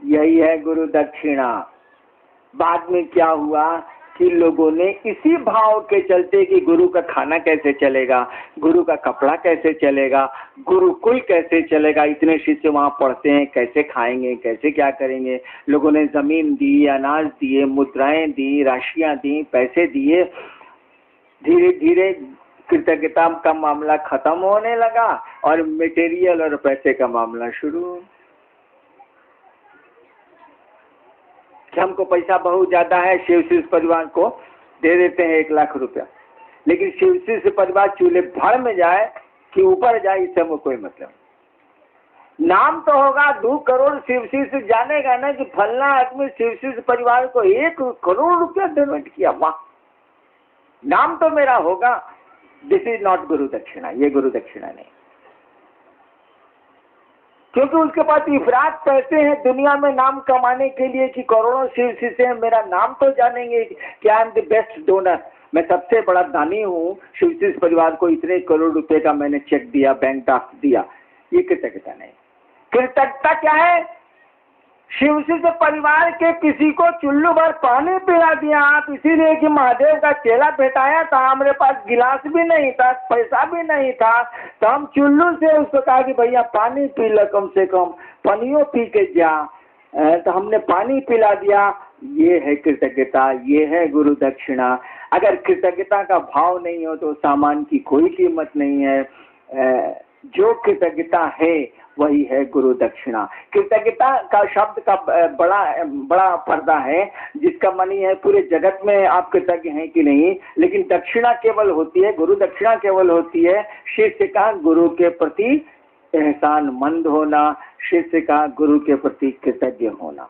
यही है गुरु दक्षिणा। बाद में क्या हुआ कि लोगों ने इसी भाव के चलते कि गुरु का खाना कैसे चलेगा, गुरु का कपड़ा कैसे चलेगा, गुरुकुल कैसे चलेगा, इतने शिष्य वहाँ पढ़ते हैं, कैसे खाएंगे, कैसे क्या करेंगे। लोगों ने जमीन दी, अनाज दिए, मुद्राएं दी, राशियां दी, पैसे दिए। धीरे धीरे कृतज्ञता का मामला खत्म होने लगा और मटेरियल और पैसे का मामला शुरू। हमको पैसा बहुत ज्यादा है, शिवशिष परिवार को दे देते हैं 1 लाख रुपया, लेकिन शिवशिष परिवार चूल्हे भर में जाए कि ऊपर जाए इससे हमको कोई मतलब। नाम तो होगा 2 करोड़ शिवशिष जानेगा ना कि फलना आदमी शिवशिष परिवार को 1 करोड़ रुपया डोनेट किया, वाह, नाम तो मेरा होगा। दिस इज नॉट गुरु दक्षिणा, ये गुरु दक्षिणा नहीं, क्योंकि उसके पास इफरात पैसे हैं दुनिया में नाम कमाने के लिए कि करोड़ों शिवशिष्य हैं, मेरा नाम तो जानेंगे कि I am the best donor, मैं सबसे बड़ा दानी हूँ, शिवशिष परिवार को इतने करोड़ रुपए का मैंने चेक दिया, बैंक ड्राफ्ट दिया। ये कृतज्ञता नहीं। कृतज्ञता क्या है, शिवशिष परिवार के किसी को चुल्लू भर पानी पिला दिया आप, इसीलिए कि महादेव का चेला भेटाया था, हमारे पास गिलास भी नहीं था, पैसा भी नहीं था, तो हम चुल्लू से उसको कहा कि भैया पानी पी लो, कम से कम पानियों पी के जा, तो हमने पानी पिला दिया। ये है कृतज्ञता, ये है गुरु दक्षिणा। अगर कृतज्ञता का भाव नहीं हो तो सामान की कोई कीमत नहीं है। जो कृतज्ञता है वही है गुरु दक्षिणा। कृतज्ञता का शब्द का बड़ा पर्दा है, जिसका मन ही है पूरे जगत में आप कृतज्ञ हैं कि नहीं, लेकिन दक्षिणा केवल होती है, गुरु दक्षिणा केवल होती है शिष्य का गुरु के प्रति एहसान मंद होना, शिष्य का गुरु के प्रति कृतज्ञ होना।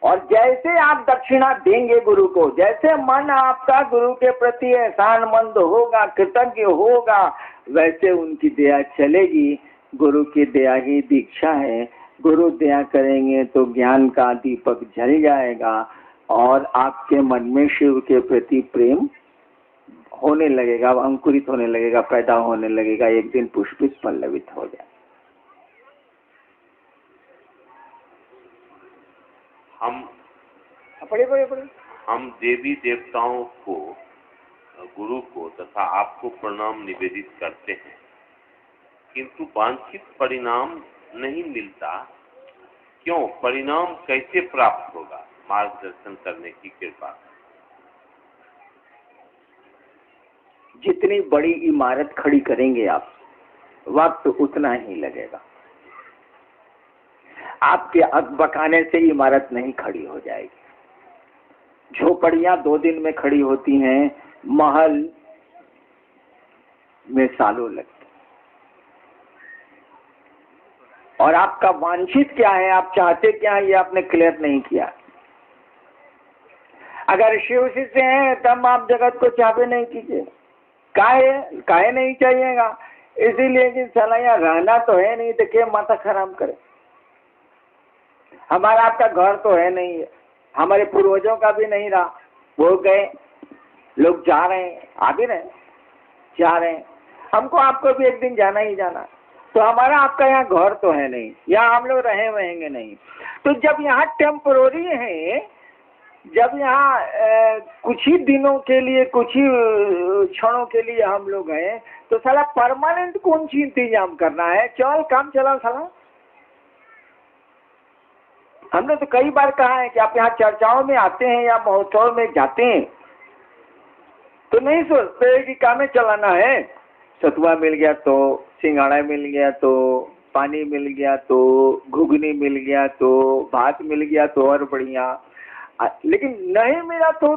और जैसे आप दक्षिणा देंगे गुरु को, जैसे मन आपका गुरु के प्रति एहसानमंद होगा, कृतज्ञ होगा, वैसे उनकी दया चलेगी। गुरु की दया ही दीक्षा है। गुरु दया करेंगे तो ज्ञान का दीपक जल जाएगा और आपके मन में शिव के प्रति प्रेम होने लगेगा, अंकुरित होने लगेगा, पैदा होने लगेगा, एक दिन पुष्पित पल्लवित हो जाए। हम देवी देवताओं को, गुरु को तथा आपको प्रणाम निवेदित करते हैं, किंतु वांछित परिणाम नहीं मिलता। क्यों? परिणाम कैसे प्राप्त होगा? मार्गदर्शन करने की कृपा। जितनी बड़ी इमारत खड़ी करेंगे आप, वक्त उतना ही लगेगा। आपके अकबकाने से इमारत नहीं खड़ी हो जाएगी। झोपड़ियां 2 दिन में खड़ी होती हैं, महल में सालों लगते। और आपका वांछित क्या है, आप चाहते क्या है, ये आपने क्लियर नहीं किया। अगर शिव शिष्य हैं तब आप जगत को चाहते नहीं कीजिए। काहे नहीं चाहिएगा? इसीलिए कि साला यहाँ रहना तो है नहीं, तो क्या माथा खराब करे। हमारा आपका घर तो है नहीं, हमारे पूर्वजों का भी नहीं रहा, वो गए, लोग जा रहे हैं, आ भी रहे, जा रहे हैं, हमको आपको भी एक दिन जाना ही जाना। तो हमारा आपका यहाँ घर तो है नहीं, यहाँ हम लोग रहेंगे नहीं। तो जब यहाँ टेम्पोररी है, जब यहाँ कुछ ही दिनों के लिए, कुछ ही क्षणों के लिए हम लोग हैं, तो साला परमानेंट कौन सी इंतजाम करना है? चल काम चलाओ साला। हमने तो कई बार कहा है कि आप यहाँ चर्चाओं में आते हैं या महोत्सव में जाते हैं तो नहीं सोचते कि काम चलाना है। सतुआ मिल गया तो, सिंगाड़ा मिल गया तो, पानी मिल गया तो, घुगनी मिल गया तो, भात मिल गया तो और बढ़िया। लेकिन नहीं मिला तो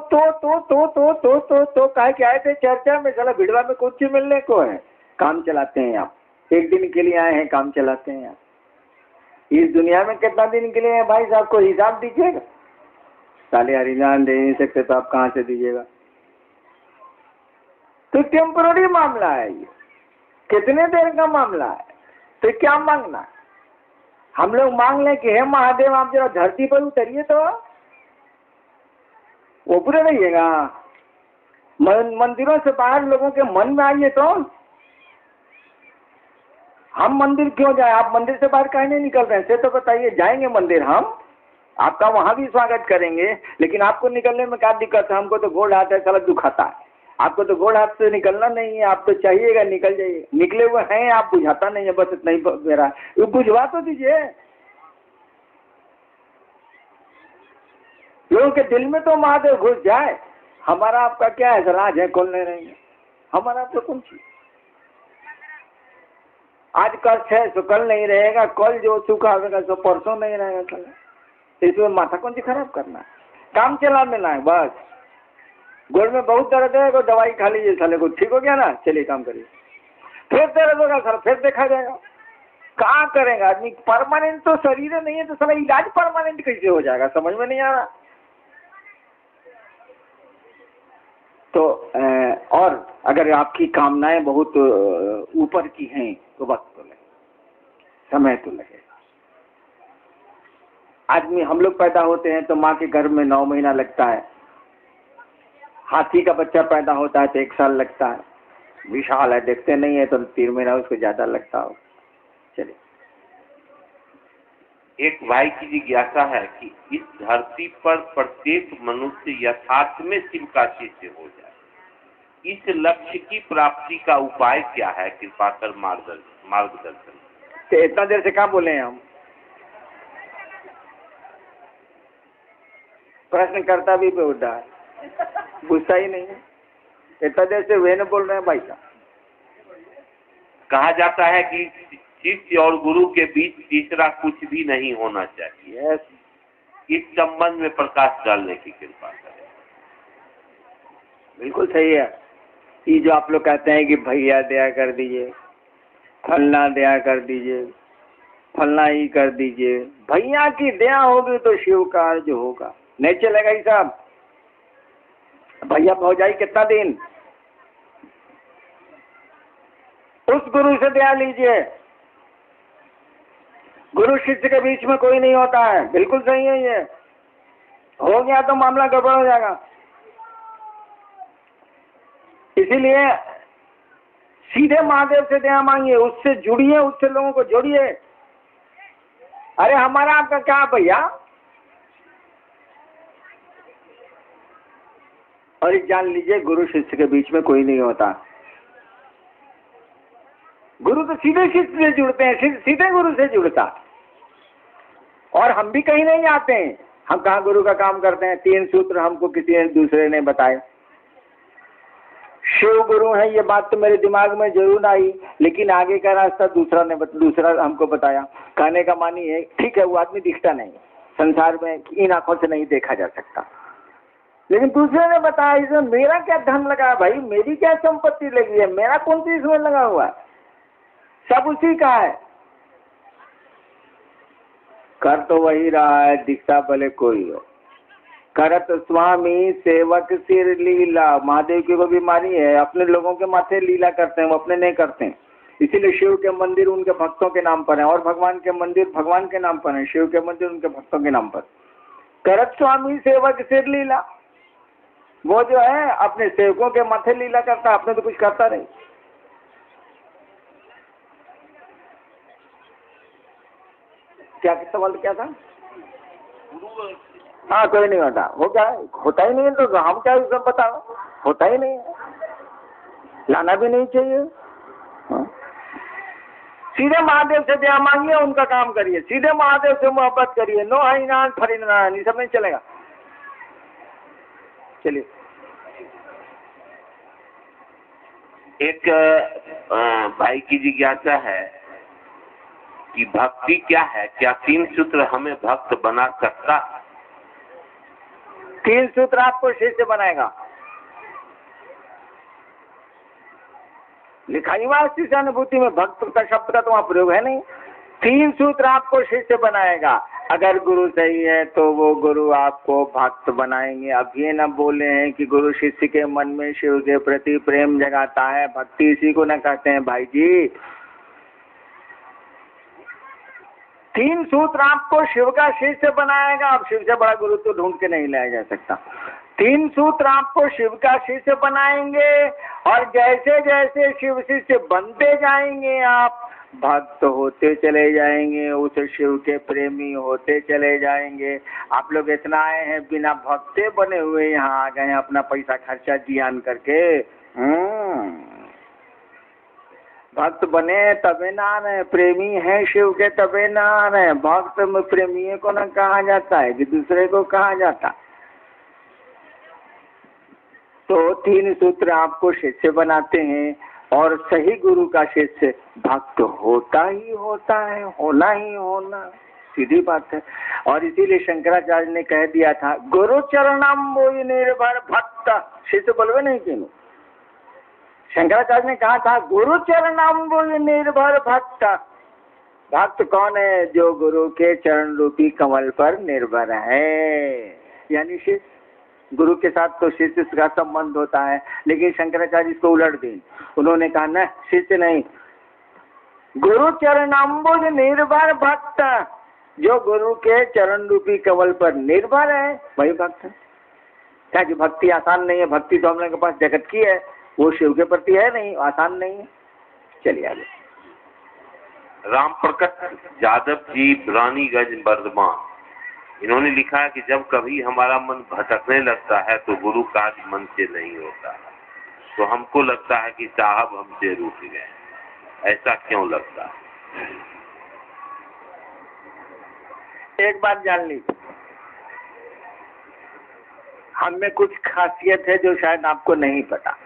कहे कि आए थे चर्चा में, साला भिड़वा में कुछ मिलने को है। काम चलाते हैं आप, एक दिन के लिए आए हैं, काम चलाते हैं आप। इस दुनिया में कितना दिन के लिए है भाई साहब, को हिसाब दीजिएगा। साले हरिजान दे नहीं सकते तो आप कहाँ से दीजिएगा? तो टेम्पोररी मामला है ये, कितने देर का मामला है। तो क्या मांगना है? हम लोग मांग लें कि हे महादेव आप जरा धरती पर उतरिए, तो वो पूरे रहिएगा। मंदिरों से बाहर लोगों के मन में आइए। तो हम मंदिर क्यों जाए? आप मंदिर से बाहर काहे नहीं निकल रहे हैं? तो बताइए। जाएंगे मंदिर हम, आपका वहां भी स्वागत करेंगे, लेकिन आपको निकलने में क्या दिक्कत है? हमको तो गोड़ हाथ है, साला दुखाता है। आपको तो गोड़ हाथ से निकलना नहीं है, आप तो चाहिएगा निकल जाइए। निकले हुए हैं आप, बुझाता नहीं है, बस इतना ही मेरा। बुझवा तो दीजिए। लोगों के दिल में तो महादेव घुस जाए। हमारा आपका क्या है? राज है, खोल नहीं रहेंगे। हमारा आपको कौन सी? आज कष्ट है सो कल नहीं रहेगा, कल जो सुख आएगा सो परसों नहीं रहेगा। इसमें माथा कौन सी खराब करना है? काम चला मिला है बस। गोड़ में बहुत दर्द है, कोई दवाई खा लीजिए, साले को ठीक हो गया ना, चलिए काम करिए। फिर दर्द होगा सर, फिर देखा जाएगा। कहाँ करेगा आदमी? परमानेंट तो शरीर नहीं है, तो साला इलाज परमानेंट कैसे हो जाएगा? समझ में नहीं आ रहा। तो और अगर आपकी कामनाएं बहुत ऊपर की हैं तो वक्त तो लगे, समय तो लगेगा। आदमी, हम लोग पैदा होते हैं तो माँ के गर्भ में 9 महीना लगता है। हाथी का बच्चा पैदा होता है तो 1 साल लगता है। विशाल है, देखते नहीं है तो 3 महीना उसको ज्यादा लगता हो। चलिए, एक भाई की जिज्ञासा है कि इस धरती पर प्रत्येक मनुष्य यथार्थ में शिव का शिष्य हो जाए, इस लक्ष्य की प्राप्ति का उपाय क्या है? कृपा कर मार्गदर्शन। तो इतना देर से क्या बोले हैं हम? प्रश्न करता भी बेहुदा है, पूछता ही नहीं है। इतना देर से वे न बोल रहे हैं भाई साहब। कहा जाता है कि शिष्य और गुरु के बीच तीसरा कुछ भी नहीं होना चाहिए। इस संबंध में प्रकाश डालने की कृपा करें। बिल्कुल सही है। ये जो आप लोग कहते हैं कि भैया दया कर दीजिए, फलना दया कर दीजिए, फलना ही कर दीजिए, भैया की दया होगी तो शिव कार्य होगा। नहीं चलेगा ही साहब। भैया भौजाई कितना दिन, उस गुरु से दया लीजिए। गुरु शिष्य के बीच में कोई नहीं होता है। बिल्कुल सही है। ये हो गया तो मामला गड़बड़ हो जाएगा। इसीलिए सीधे महादेव से दया मांगिए, उससे जुड़िए, उससे लोगों को जोड़िए। अरे हमारा आपका क्या भैया। और जान लीजिए गुरु शिष्य के बीच में कोई नहीं होता। गुरु तो सीधे शिष्य से जुड़ते हैं, सीधे गुरु से जुड़ता। और हम भी कहीं नहीं जाते हैं। हम कहाँ गुरु का काम करते हैं। 3 सूत्र हमको किसी दूसरे ने बताए। शिव गुरु है, ये बात तो मेरे दिमाग में जरूर आई, लेकिन आगे का रास्ता दूसरा हमको बताया। कहने का मानी है, ठीक है वो आदमी दिखता नहीं, संसार में इन आंखों से नहीं देखा जा सकता, लेकिन दूसरे ने बताया इसमें मेरा क्या धन लगा है भाई, मेरी क्या संपत्ति लगी है, मेरा कौन सी इसमें लगा हुआ है, सब उसी का है। कर तो वही रहा है, दिखता भले कोई हो। करत स्वामी सेवक सिर लीला। महादेव की वो बीमारी है, अपने लोगों के माथे लीला करते हैं, वो अपने नहीं करते हैं। इसीलिए शिव के मंदिर उनके भक्तों के नाम पर है, और भगवान के मंदिर भगवान के नाम पर है, शिव के मंदिर उनके भक्तों के नाम पर। करत स्वामी सेवक सिर लीला, वो जो है अपने सेवकों के माथे लीला करता है, अपने तो कुछ करता नहीं। क्या सवाल क्या था? हाँ कोई नहीं होता, वो क्या है, होता ही नहीं है तो हम क्या सब बताओ, होता ही नहीं है, लाना भी नहीं चाहिए। हाँ? सीधे महादेव से दया मांगिए, उनका काम करिए, सीधे महादेव से मोहब्बत करिए। नो हरिनारायण फरिनारायण ये सब नहीं चलेगा। चलिए एक भाई की जिज्ञासा है कि भक्ति क्या है, क्या 3 सूत्र हमें भक्त बना सकता? 3 सूत्र आपको शिष्य बनाएगा। लिखाई वास्ती से अनुभूति में भक्त का शब्द का तो वहां प्रयोग है नहीं। 3 सूत्र आपको शिष्य बनाएगा। अगर गुरु सही है तो वो गुरु आपको भक्त बनाएंगे। अब ये न बोले हैं कि गुरु शिष्य के मन में शिव के प्रति प्रेम जगाता है, भक्ति इसी को न कहते हैं भाई जी। 3 सूत्र आपको शिव का शिष्य बनाएगा। अब शिव से बड़ा गुरु तो ढूंढ के नहीं लाया जा सकता। 3 सूत्र आपको शिव का शिष्य बनाएंगे, और जैसे जैसे शिव शिष्य बनते जाएंगे आप भक्त होते चले जाएंगे, उस शिव के प्रेमी होते चले जाएंगे। आप लोग इतना आए हैं बिना भक्ते बने हुए यहाँ आ गए हैं, अपना पैसा खर्चा जियान करके। भक्त बने तबे ना रहे, प्रेमी है शिव के तबे ना रहे। भक्त में प्रेमी को न कहा जाता है कि दूसरे को कहा जाता। तो 3 सूत्र आपको शिष्य बनाते हैं, और सही गुरु का शिष्य भक्त होता ही होता है, होना ही होना, सीधी बात है। और इसीलिए शंकराचार्य ने कह दिया था, गुरु चरणाम्बोज निर्भर भक्त। शिष्य बोलवे नहीं किन्हों, शंकराचार्य ने कहा था गुरु चरणाम्बोज निर्भर भक्त। भक्त कौन है? जो गुरु के चरण रूपी कमल पर निर्भर है, यानी शिष्य। गुरु के साथ तो शिष्य का संबंध होता है, लेकिन शंकराचार्य इसको उलट दी। उन्होंने कहा न, शिष्य नहीं, गुरु चरणाम्बुज निर्भर भक्त। जो गुरु के चरण रूपी कमल पर निर्भर है वही भक्त है। क्या कि भक्ति आसान नहीं है, भक्ति तो हम लोगों के पास जगत की है, वो शिव के प्रति है नहीं, आसान नहीं है। चलिए आगे। राम प्रकट यादव जी, रानीगंज, बर्धमान, इन्होंने लिखा है कि जब कभी हमारा मन भटकने लगता है तो गुरु कार्य मन से नहीं होता, तो हमको लगता है कि साहब हमसे रूठ गए। ऐसा क्यों लगता है? एक बात जान ली, हम में कुछ खासियत है जो शायद आपको नहीं पता।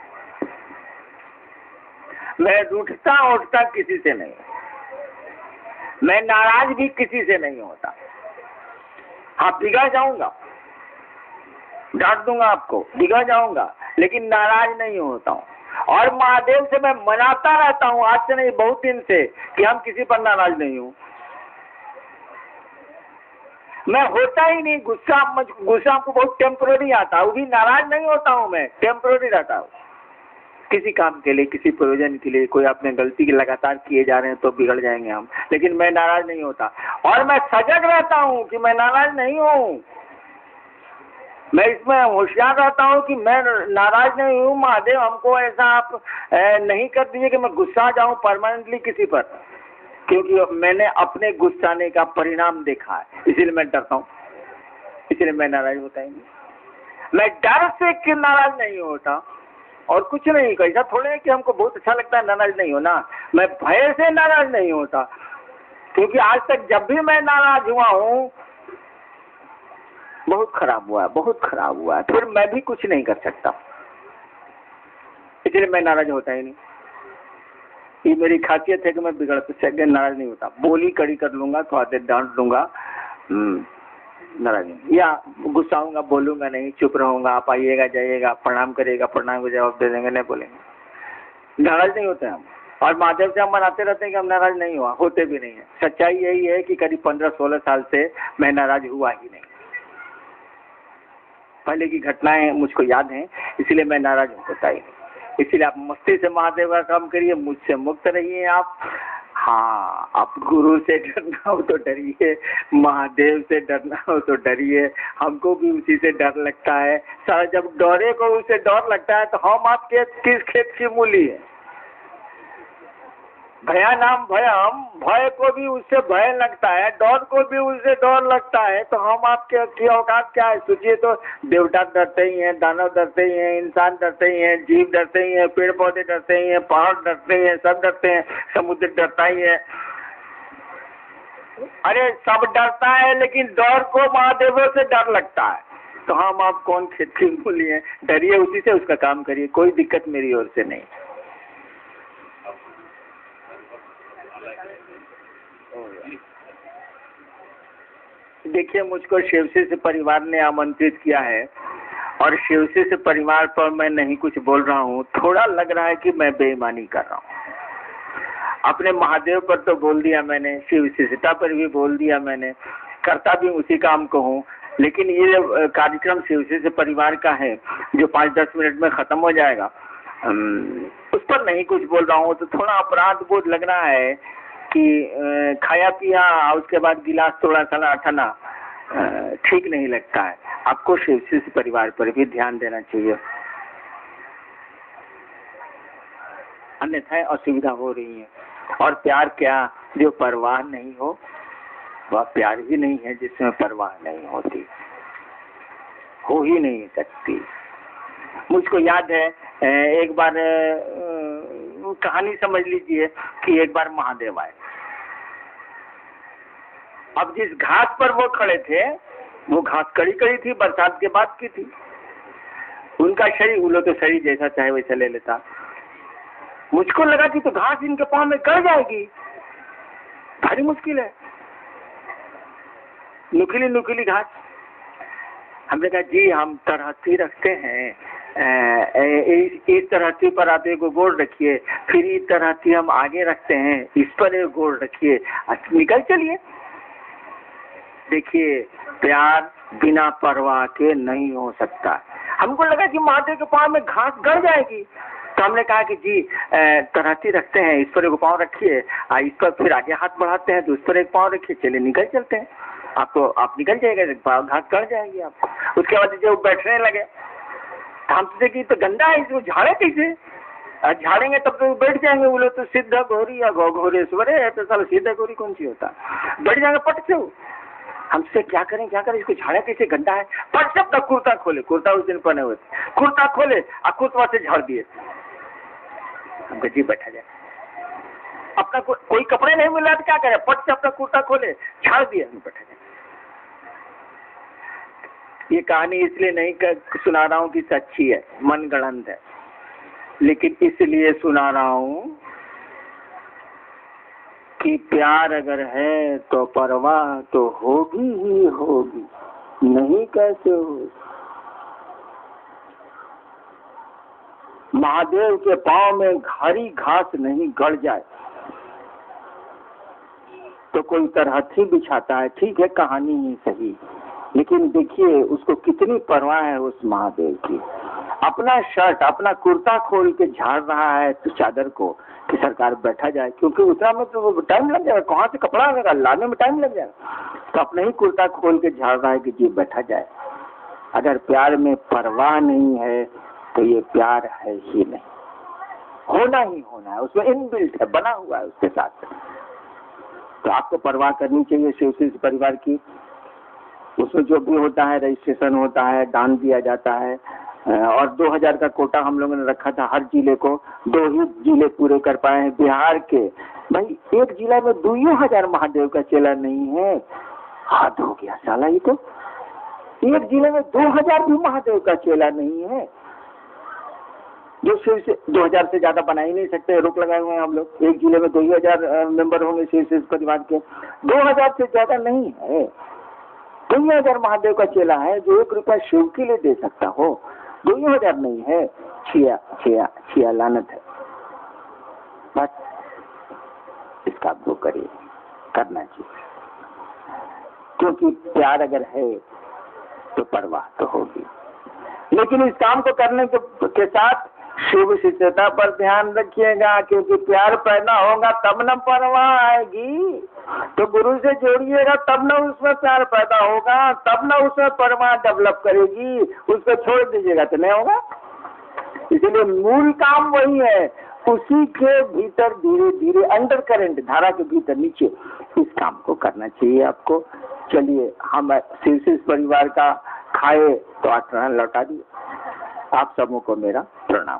मैं रूठता उठता किसी से नहीं, मैं नाराज भी किसी से नहीं होता। हाँ, बिगड़ जाऊंगा, डांट दूंगा आपको, बिगड़ जाऊंगा, लेकिन नाराज नहीं होता हूँ। और महादेव से मैं मनाता रहता हूँ, आज से नहीं बहुत दिन से, कि हम किसी पर नाराज नहीं हूँ। मैं होता ही नहीं गुस्सा। गुस्सा हमको बहुत टेम्पररी आता है, वो भी नाराज नहीं होता हूँ मैं, टेम्पररी रहता हूँ। किसी काम के लिए, किसी प्रयोजन के लिए, कोई अपने गलती के लगातार किए जा रहे हैं तो बिगड़ जाएंगे हम, लेकिन मैं नाराज नहीं होता। और मैं सजग रहता हूँ कि मैं नाराज नहीं हूँ। मैं इसमें होशियार रहता हूँ कि मैं नाराज नहीं हूँ। महादेव हमको ऐसा आप नहीं कर दीजिए कि मैं गुस्सा जाऊँ परमानेंटली किसी पर, क्योंकि मैंने अपने गुस्साने का परिणाम देखा है, इसीलिए मैं डरता हूँ, इसलिए मैं नाराज होता ही नहीं। मैं डर से कि नाराज नहीं होता और कुछ नहीं। ऐसा थोड़ा है कि हमको बहुत अच्छा लगता है नाराज नहीं होना। मैं भय से नाराज नहीं होता, क्योंकि आज तक जब भी मैं नाराज हुआ हूँ बहुत खराब हुआ है, बहुत खराब हुआ है, फिर मैं भी कुछ नहीं कर सकता, इसलिए मैं नाराज होता ही नहीं। ये मेरी खासियत है कि मैं बिगड़ से नाराज नहीं होता। बोली कड़ी कर लूंगा, थोड़ा देर डांट दूंगा, नाराज नहीं, या गुस्सा आऊंगा, बोलूंगा नहीं, चुप रहूंगा। आप आइएगा, जाइएगा, प्रणाम करिएगा, प्रणाम का जवाब दे देंगे, नहीं बोलेंगे, नाराज नहीं होते हम। और महादेव से हम मनाते रहते हैं कि हम नाराज नहीं हुआ, होते भी नहीं है। सच्चाई यही है कि करीब 15-16 साल से मैं नाराज हुआ ही नहीं। पहले की घटनाएं मुझको याद हैं, इसलिए मैं नाराज होता ही नहीं। इसलिए आप मस्ती से महादेव का काम करिए, मुझसे मुक्त रहिए आप। हाँ, आप गुरु से डरना हो तो डरिए, महादेव से डरना हो तो डरिए। हमको भी उसी से डर लगता है। सारा जब डरे को उसे डर लगता है तो हम आपके किस खेत की मूली है। भया नाम भयम, भय को भी उससे भय लगता है, डर को भी उससे डर लगता है, तो हम आपके की औकात क्या है? सोचिए तो, देवता डरते ही हैं, दानव डरते ही हैं, इंसान डरते ही हैं, जीव डरते ही हैं, पेड़ पौधे डरते ही हैं, पहाड़ डरते ही हैं, सब डरते हैं, समुद्र डरता ही है। अरे सब डरता है, लेकिन डर को महादेवों से डर लगता है, तो हम आप कौन खेत की मूली है? डरिए उसी से, उसका काम करिए, कोई दिक्कत मेरी ओर से नहीं। देखिए, मुझको शिवसे से परिवार ने आमंत्रित किया है और शिवसे से परिवार पर मैं नहीं कुछ बोल रहा हूँ। थोड़ा लग रहा है कि मैं बेईमानी कर रहा हूँ। अपने महादेव पर तो बोल दिया मैंने, शिव विशेषता पर भी बोल दिया मैंने, करता भी उसी काम को हूँ, लेकिन ये कार्यक्रम शिवसे से परिवार का है जो 5-10 मिनट में खत्म हो जाएगा, उस पर नहीं कुछ बोल रहा हूँ। तो थोड़ा अपराध बोध लग रहा है कि खाया पिया उसके बाद गिलास थोड़ा सा अठाना ठीक नहीं लगता है। आपको शिवसे से परिवार पर भी ध्यान देना चाहिए, अन्यथा असुविधा हो रही है। और प्यार क्या, जो परवाह नहीं हो वह प्यार ही नहीं है, जिसमें परवाह नहीं होती, हो ही नहीं सकती। मुझको याद है एक बार कहानी समझ लीजिए कि एक बार महादेव आए। अब जिस घास पर वो खड़े थे वो घास कड़ी कड़ी थी, बरसात के बाद की थी। उनका शरीर, वो लोग तो शरीर जैसा चाहे वैसा ले लेता। मुझको लगा कि तो घास इनके पाँव में गड़ जाएगी, भारी मुश्किल है, नुकीली नुकीली घास। हमने कहा जी हम तरहती रखते हैं, इस तरहती पर आप एक गोड़ रखिए, फिर इस तरहती हम आगे रखते हैं, इस पर एक गोड़ रखिए, निकल चलिए। देखिए, प्यार बिना परवाह के नहीं हो सकता। हमको लगा कि महादेव के पाँव में घास गड़ जाएगी, तो हमने कहा कि जी तरहती रखते हैं, इस पर एक पाँव रखिए, इस पर फिर आगे हाथ बढ़ाते हैं तो उस पर एक पाँव रखिए, चलिए निकल चलते हैं। आपको आप निकल जाएगा, घास गड़ जाएगी आपको। उसके बाद जब बैठने लगे हम सोचे कि तो गंदा है, इसको झाड़े कैसे? झाड़ेंगे तब तो बैठ जाएंगे। बोले तो सिद्ध गौरी या घोरेश्वर है, तो साल सिद्ध गौरी कौन सी होता, बैठ जाएंगे पट से। हमसे क्या करें इसको झाड़ा कैसे, गंदा है। पट से अपना कुर्ता खोले, कुर्ता उस दिन पहने हुए थे, कुर्ता खोले और कुर्ता से झाड़ दिए। हम जी बैठा जाए, अपना कोई कपड़े नहीं मिला तो क्या करे, पट से अपना कुर्ता खोले झाड़ दिए, हम बैठा जाए। ये कहानी इसलिए नहीं सुना रहा हूँ कि सच्ची है, मन गढ़ंत है, लेकिन इसलिए सुना रहा हूँ क्योंकि प्यार अगर है तो परवाह तो होगी ही होगी, नहीं कैसे हो। महादेव के पांव में हरी घास नहीं गड़ जाए तो कोई तरहथी बिछाता है, ठीक है कहानी ही सही, लेकिन देखिए उसको कितनी परवाह है उस महादेव की। अपना शर्ट अपना कुर्ता खोल के झाड़ रहा है तो चादर को कि सरकार बैठा जाए, क्योंकि उतना में तो टाइम लग जाएगा, कहाँ से कपड़ा आएगा, लाने में टाइम लग जाएगा, तो अपना ही कुर्ता खोल के झाड़ रहा है कि जी बैठा जाए। अगर प्यार में परवाह नहीं है तो ये प्यार है ही नहीं, होना ही होना है, उसमें इनबिल्ट है, बना हुआ है उसके साथ। तो आपको परवाह करनी चाहिए शिव परिवार की। उसमें जो भी होता है रजिस्ट्रेशन होता है, दान दिया जाता है, और 2000 का कोटा हम लोगों ने रखा था हर जिले को, 2 ही जिले पूरे कर पाए हैं बिहार के। भाई एक जिला में 2000 महादेव का चेला नहीं है, हद हो गया साला। ये तो एक जिले में 2000 भी महादेव का चेला नहीं है। जो शिव से 2000 से ज्यादा बना ही नहीं सकते, रोक लगाए हुए हैं हम लोग। एक जिले में 2000 मेंबर होंगे शिव परिवार के, 2000 से ज्यादा नहीं है। 2000 महादेव का चेला है जो 1 रुपया शिव के लिए दे सकता हो, 2000 नहीं है। छिया लानत है। बस इसका आप करिए, करना चाहिए, क्योंकि प्यार अगर है तो परवाह तो होगी। लेकिन इस काम को करने के साथ शिव शिष्यता पर ध्यान रखिएगा, क्योंकि प्यार पैदा होगा तब न परवाह आएगी। तो गुरु से जोड़िएगा तब न उसमें प्यार पैदा होगा, तब न उसमें परवाह डेवलप करेगी। उसको छोड़ दीजिएगा तो नहीं होगा। इसलिए मूल काम वही है, उसी के भीतर धीरे धीरे अंडर करंट धारा के भीतर नीचे इस काम को करना चाहिए आपको। चलिए हम शिव परिवार का खाए तो 8 आना लौटा दिए। आप सबों को मेरा प्रणाम।